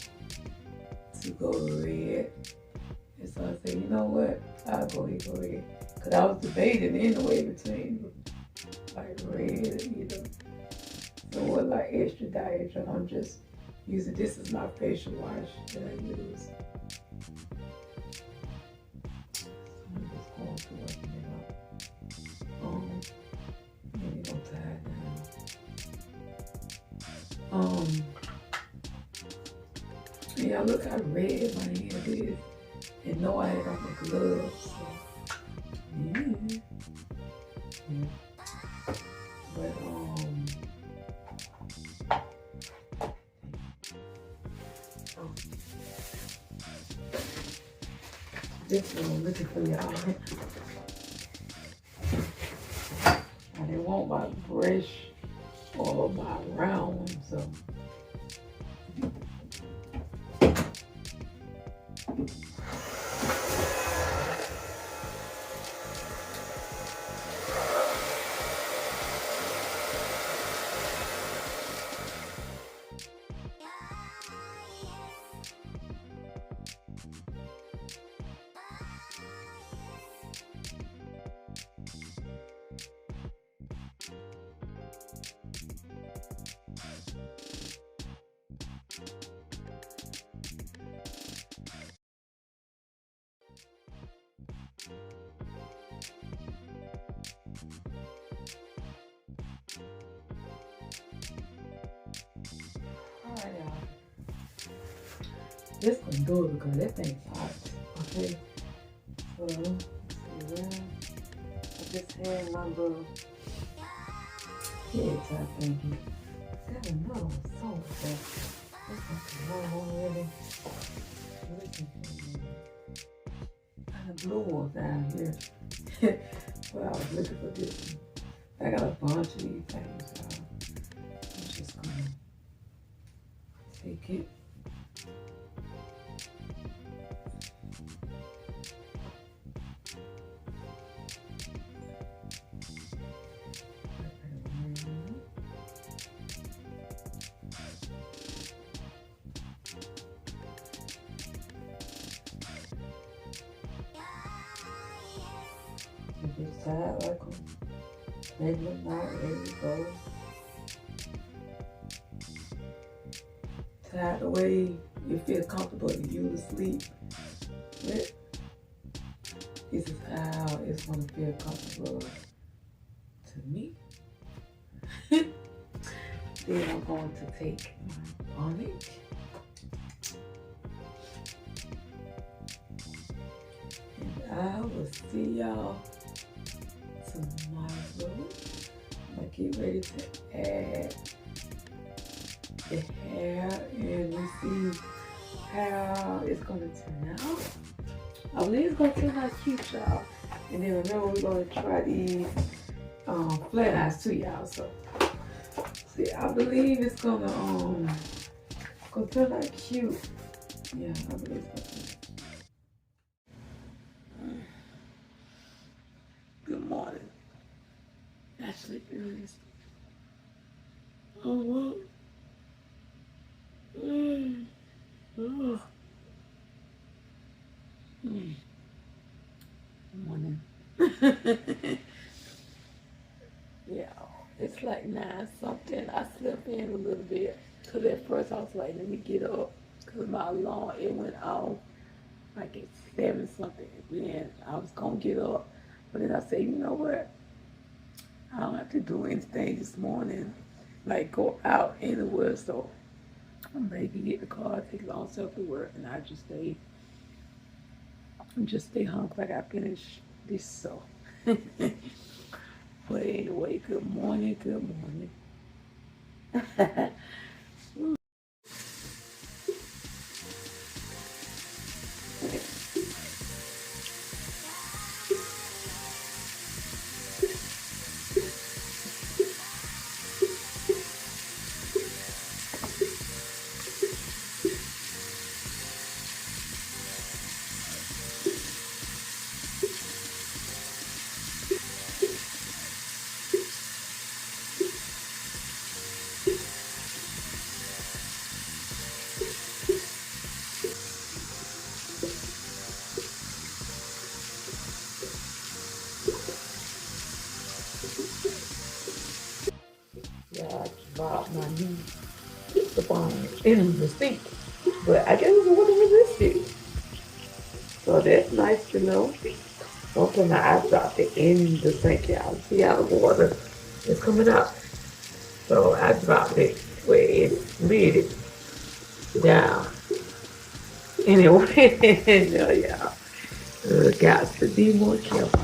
to go red, and so I said, you know what, I'll go red. Cause I was debating anyway between like red and either. So what, like extra diet, and I'm just using this as my facial wash that I use. So I'm just going to working it out. Maybe don't tie it down. Yeah, look how red my hand is. And no, I had on my gloves. So yeah. But this one I'm looking for, y'all. I didn't want my brush or my round one, so. Alright, y'all. This gonna do it because that thing's hot. Okay. So, let's see where I just had my little head type thingy. Got another one so fast. This one's already. And the blue one's down here. But I was looking for this one. I got a bunch of these things, y'all. I'm just gonna take it. Just tie it like regular night, ready to go. Tired the way you feel comfortable to you to sleep. But this is how it's gonna feel comfortable to me. Then I'm going to take my bonnet. And I will see y'all tomorrow. I'm gonna get ready to add the hair and we see how it's gonna turn out. I believe it's gonna turn out cute, y'all. And then remember, we're gonna try these flat eyes too, y'all. So see, I believe it's gonna turn out cute. Yeah, I believe it's gonna turn out. Good morning. Ashley is. Oh, what? Oh. Good morning. Yeah, it's like 9 something. I slept in a little bit. Cause at first I was like, let me get up. Cause my alarm, it went off like at 7 something. Then I was gonna get up. But then I said, you know what? I don't have to do anything this morning. Like go out anywhere. So maybe get the car, take it on self to work, and I just stay home till I got finished this. So, but anyway, good morning, good morning. Yeah, I dropped my new phone in the sink, but I guess it wasn't resisted. So that's nice to know. Okay, now I dropped it in the sink, y'all. See how the water is coming out. So I dropped it where it slid it down. Anyway, no, y'all. Got to be more careful.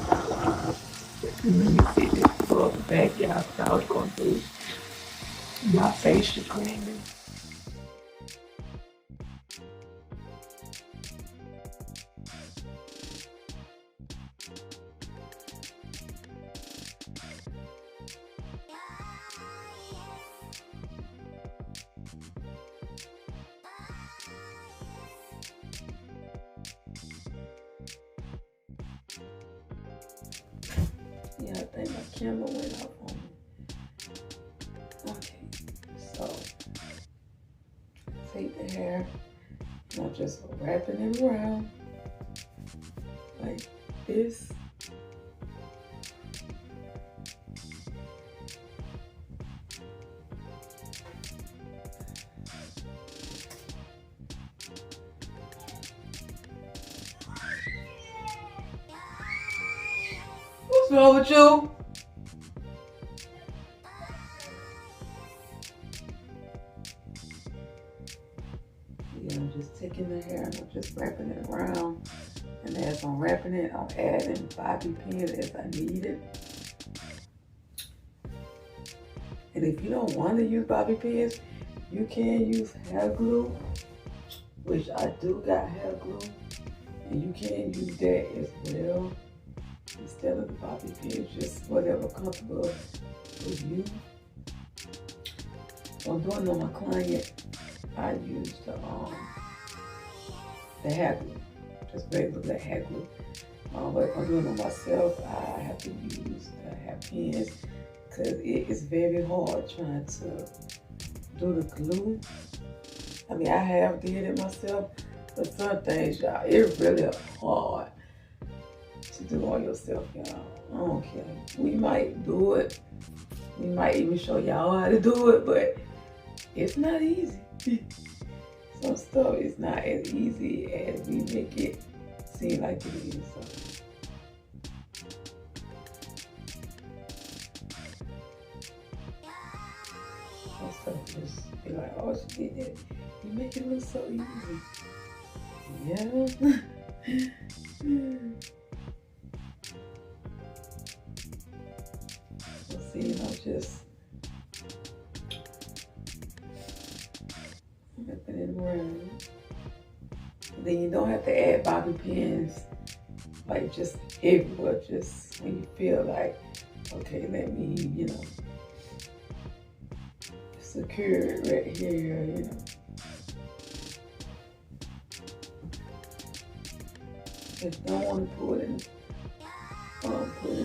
Let me see this for the back, y'all. So I was going through my facial cream. Yeah, I think my camera went off on me. Okay, so take the hair and I'm just wrapping it around like this. What's wrong with you? Yeah, I'm just taking the hair and I'm just wrapping it around. And as I'm wrapping it, I'm adding bobby pins as I need it. And if you don't want to use bobby pins, you can use hair glue, which I do got hair glue. And you can use that as well. Instead of the bobby pins, just whatever comfortable with you. So I'm doing on my client, I use the hair glue, just regular black hair glue. But if I'm doing it on myself, I have to use the hair pins because it is very hard trying to do the glue. I mean, I have did it myself, but some things, y'all, it's really hard to do on yourself, y'all. I don't care. We might do it. We might even show y'all how to do it, but it's not easy. Some stuff is not as easy as we make it seem like it is. So. Some stuff just be like, oh, she did that. You make it look so easy. Yeah. So see, I'm just wrapping it around. Then you don't have to add bobby pins like just everywhere, just when you feel like, okay, let me, secure it right here, Just don't want to put it in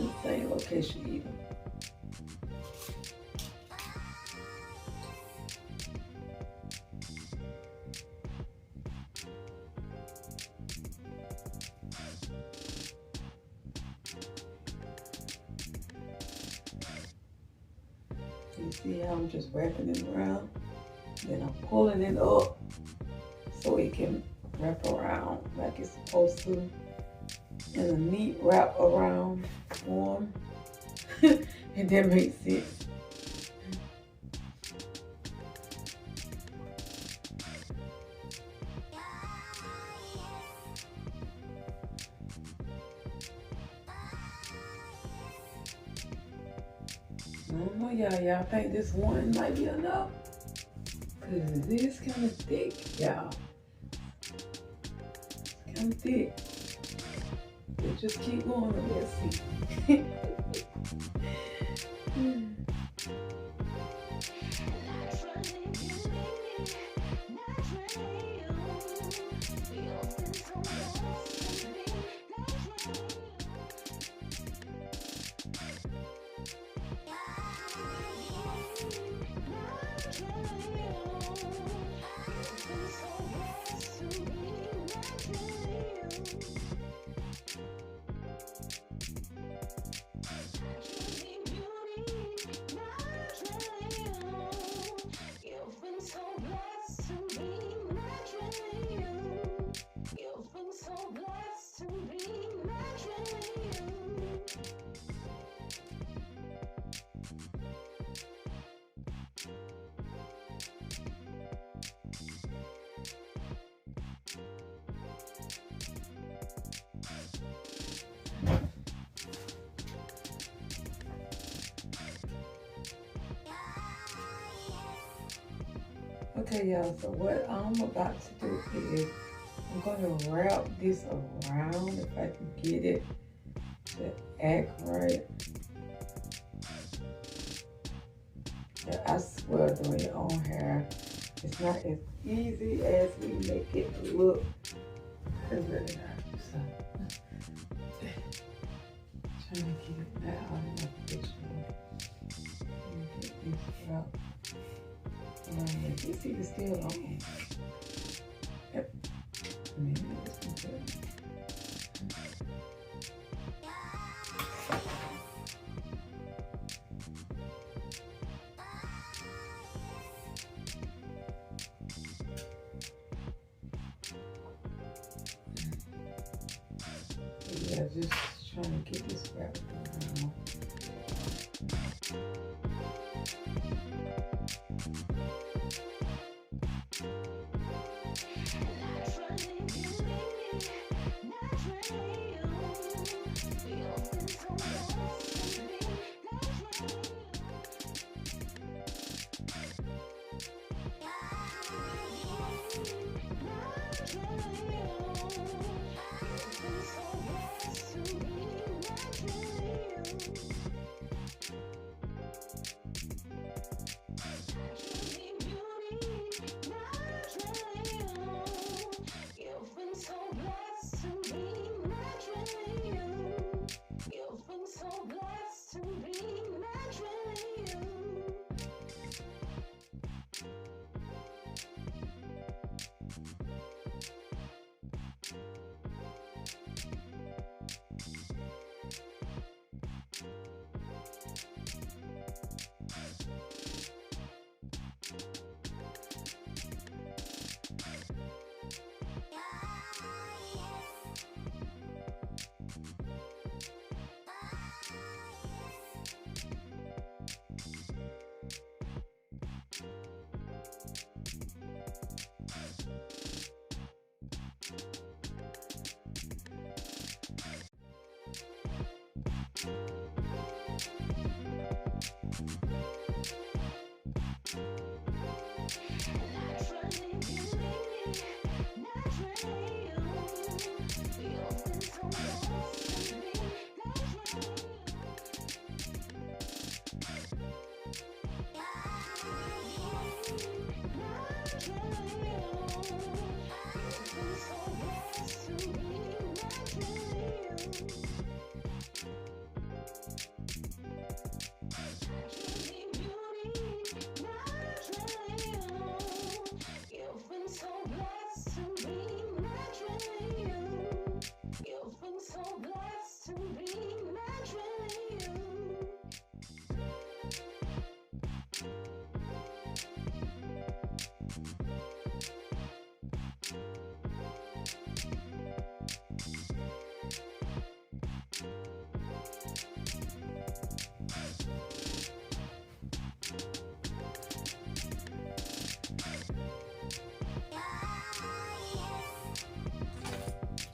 the same location either. You see how I'm just wrapping it around? Then I'm pulling it up so it can wrap around like it's supposed to in a neat wrap around form. And that makes sense. I don't know, y'all think this one might be enough? Cause it is kind of thick, y'all. It's kind of thick. But just keep going and let's see. Okay, y'all, so what I'm about to do is I'm going to wrap this around if I can get it to act right. Yeah, I swear, doing your own hair, it's not as easy as we make it look. It's really not. So, trying to get it out of my picture. Let me get this out. You see the still on. Yep. Maybe this one too. Yeah, just trying to get this wrapped around.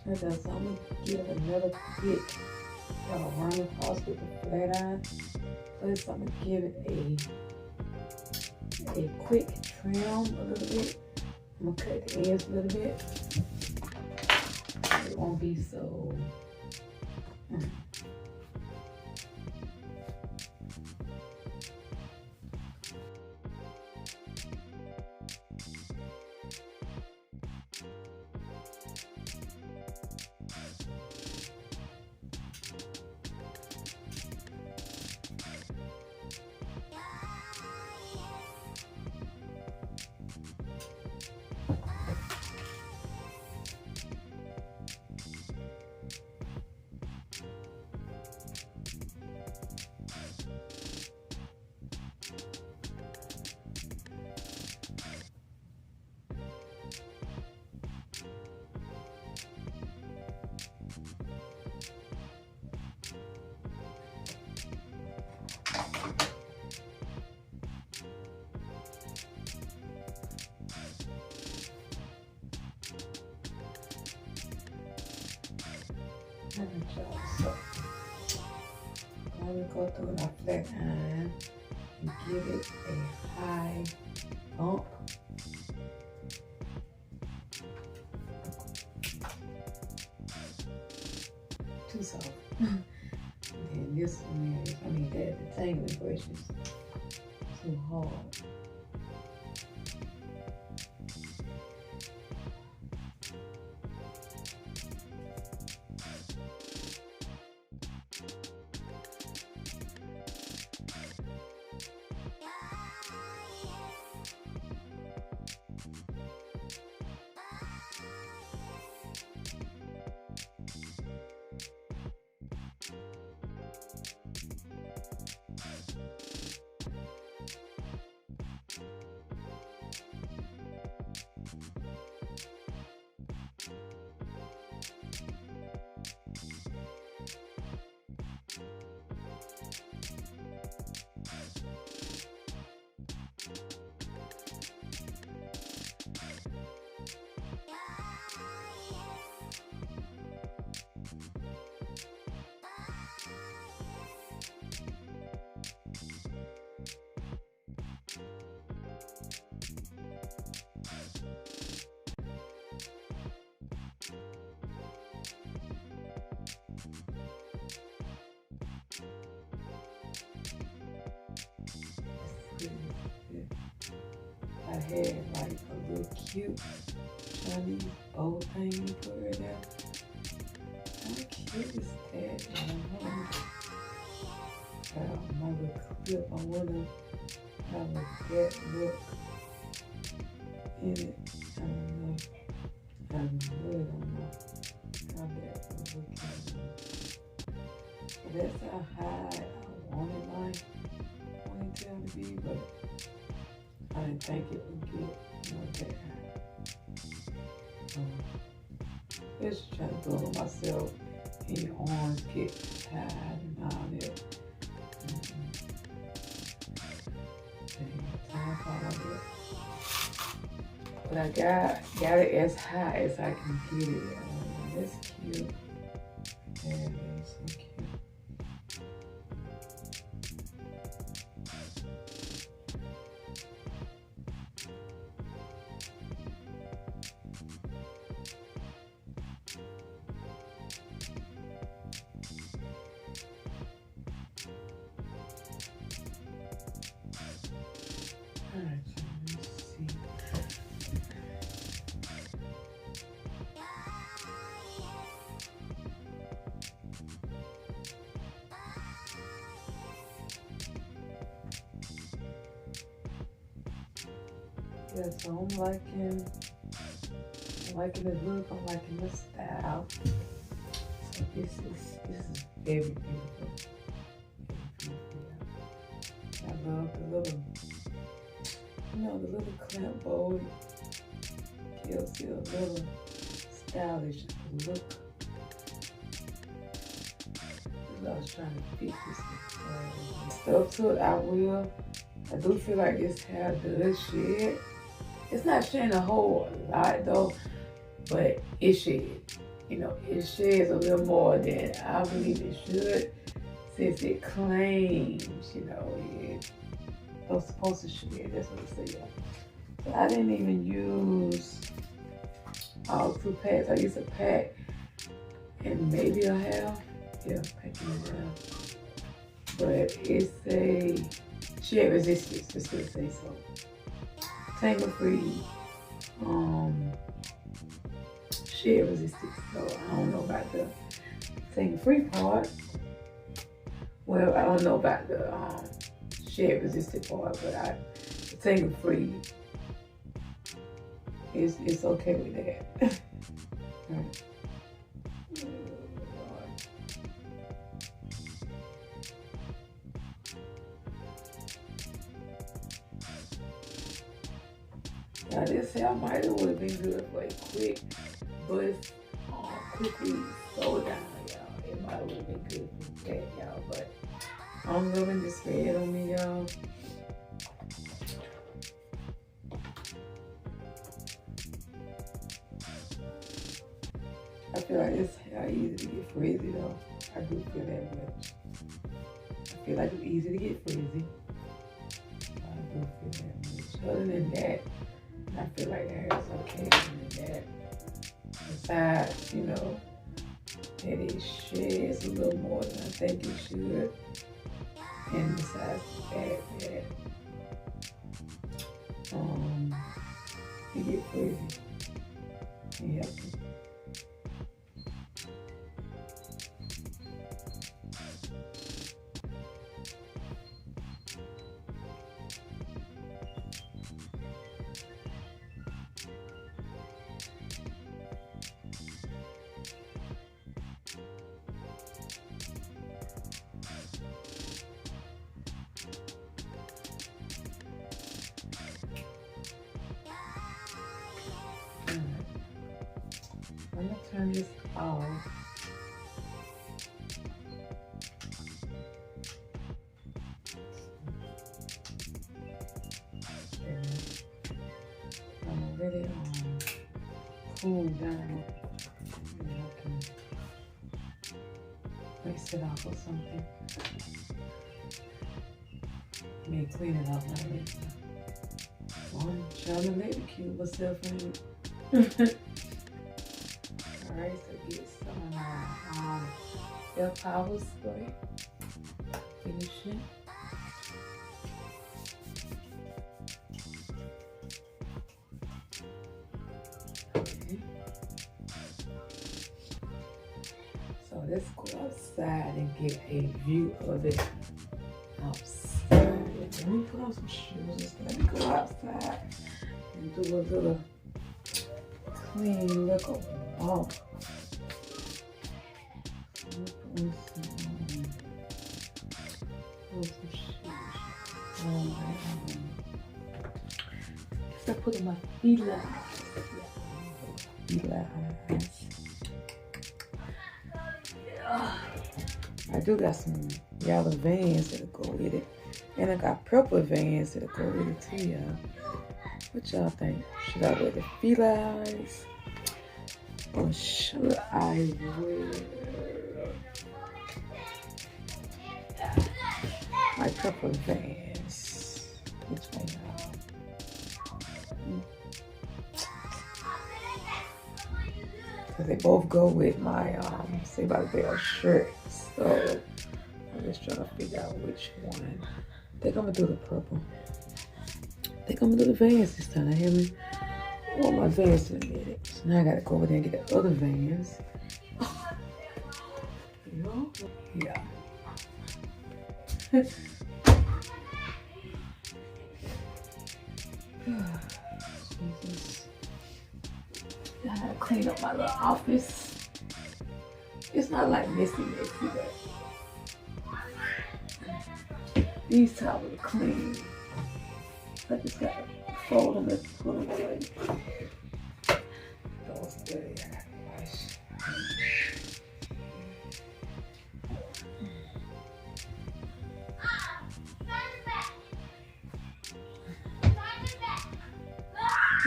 Okay, so I'm gonna give another quick run across with the flat iron. First, I'm gonna give it a quick trim a little bit. I'm gonna cut the ends a little bit. It won't be so. So I'm going to go through my flat iron and give it a high bump. Too soft. And this one is, the tangling brush is too hard. I had like a little cute Chinese bow thing you put right there. How cute is that? My little clip, I wanna have a that look in it. I don't know. I really don't know how that will look in it. That's how high I wanted my ponytail to be, but I didn't think it would get that high. Just trying to blow myself in your arms, get tired and all that. But I got it as high as I can get it. That's cute. Yeah, that's so cute. Yeah, so I'm liking the look, I'm liking the style. So this is very beautiful. I love the little, the little clamp bow. Gives you a little stylish look. I was trying to fit this stuff to it. I do feel like this hair does shed. It's not shedding a whole lot though, but it sheds. It sheds a little more than I believe it should, since it claims, it's supposed to shed. That's what it says. So I didn't even use all 2 packs. I used a pack and maybe a half. Yeah, packing it down. But it's a shed resistance, just to say so. Tangle free, shed resistance. So I don't know about the tangle free part. Well, I don't know about the shed resistant part, but the tangle free is okay with that. Right. Now this hair might have would have been good for a quick bust, quickly slow down, y'all. It might have would have been good for that, y'all. But I'm loving this red on me, y'all. I feel like this hair easy to get frizzy though. I do feel that much. I feel like it's easy to get frizzy. I do feel that much. Other than that, I feel like the hair is okay. Other than that, besides, that it sheds a little more than I think it should. And besides the fact that you get frizzy. Yeah. I'm gonna turn this off. I'm really cool down. And I can rinse it off or something. May clean it up like this. I'm trying to make it cute myself in it. Alright, so get some of my Bell Power spray. Finish it. Okay. So let's go outside and get a view of it outside. Let me put on some shoes. Let me go outside and do a little clean look of walk. I put in my Fila eyes. I do got some yellow Vans that'll go with it. And I got purple Vans that'll go with it too, y'all. What y'all think? Should I wear the Fila eyes? Or should I wear my purple Vans? Which one, y'all? Because they both go with my Saved by the Bell shirt. So I'm just trying to figure out which one. I think I'm gonna do the purple. I think I'm gonna do the Vans this time. I hear me? I want my Vans in a minute. So now I gotta go over there and get the other Vans. Yeah. clean up my little office. It's not like messy, but these towels are clean. I just got to fold them and put them away. Those dirty, I gotta wash.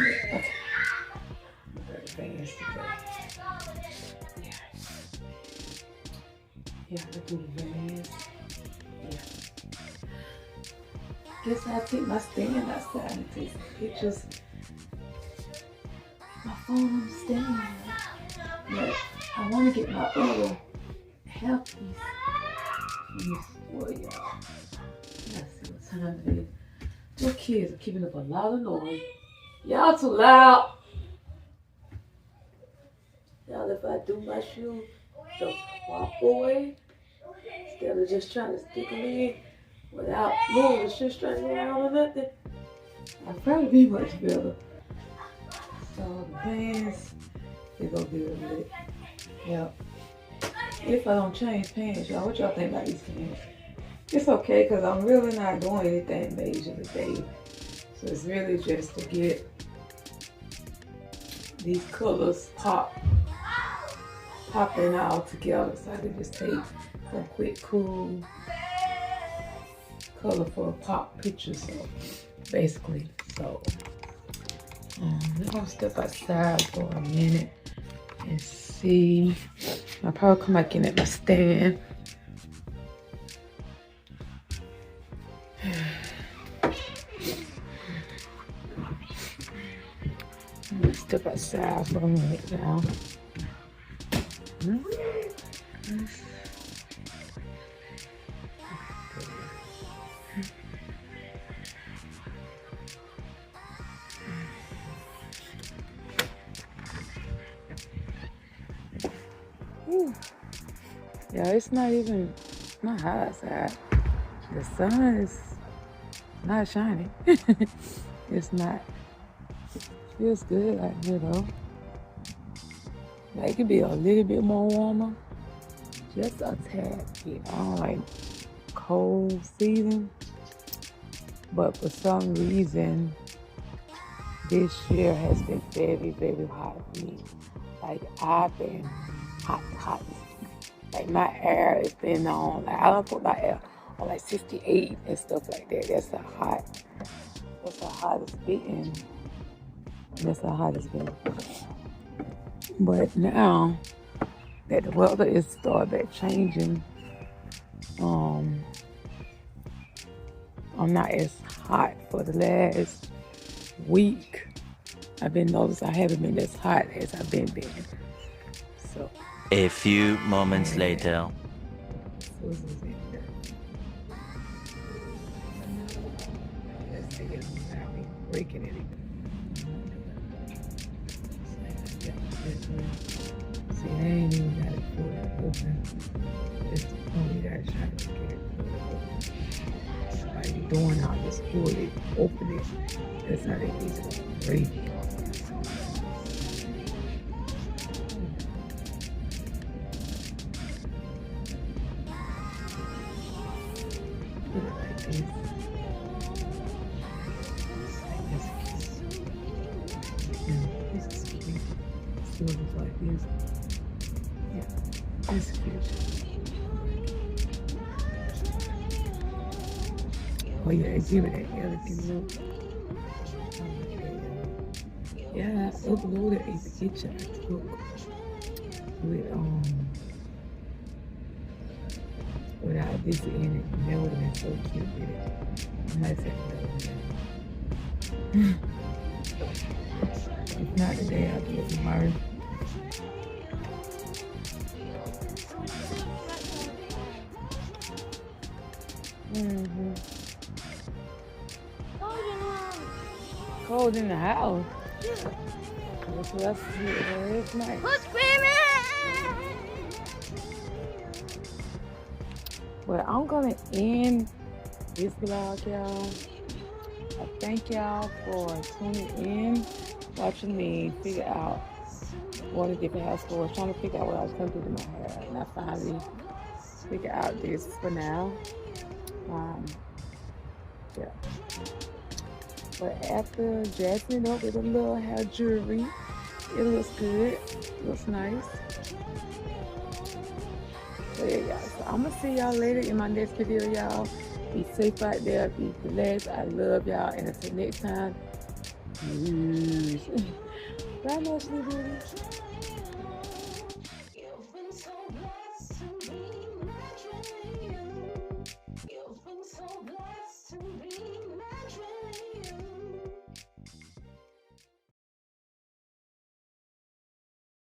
Okay. Vans today. Yeah, I do the Vans. Yeah. Guess I'll take my stand outside and take some pictures. My phone on the stand. But I want to get my other hair piece from this store, y'all. Let's see what time it is. Those kids are keeping up a lot of noise. Y'all too loud. Y'all, if I do my shoe the proper way, instead of just trying to stick them in without moving the shoestring around or nothing, I'd probably be much better. So the pants, they go good with it. Yep. If I don't change pants, y'all, what y'all think about these pants? It's okay, because I'm really not doing anything major today. So it's really just to get these colors popping all together, so I can just take some quick, cool, colorful pop pictures. So basically, so we're gonna step outside for a minute and see. I'll probably come back in at my stand. Step outside for a minute now. Yeah, it's not hot outside. The sun is not shining. It's not. Feels good out here though. Like it could be a little bit more warmer. Just a tad bit. I don't like cold season. But for some reason, this year has been very, very hot for me. Like I've been hot. Like my air has been on, like I don't put my air on like 68 and stuff like that. That's the hottest been. That's how hot it's been. But now that the weather is started back changing, I'm not as hot for the last week. I've been noticing I haven't been as hot as I've been. So a few moments later. Breaking it. See, I ain't even got it fully open. Just only got to try to get it fully open. Like doing all this fully open it. That's how they use it. Crazy. Put it like this. This is cute. Still looks like this. Yeah, this is cute. Oh yeah, give it that elegant look. Yeah, I uploaded a picture I took with without this in it. That would have been so cute with it. I might say that. If not today, I'll do it tomorrow. Cold in the house? Yeah. That's what I see. It's nice. Who's screaming? Well, I'm gonna end this vlog, y'all. I thank y'all for tuning in, watching me figure out Going to different hair stores, trying to figure out what I was going to do to my hair. And I finally figured out this for now. Yeah. But after dressing it up with a little hair jewelry, it looks good. It looks nice. So yeah, y'all. So I'm going to see y'all later in my next video, y'all. Be safe out there. Be blessed. I love y'all. And until next time, peace. Bye, Mostly Beauty. You've been so blessed to be my dream. You've been so blessed to be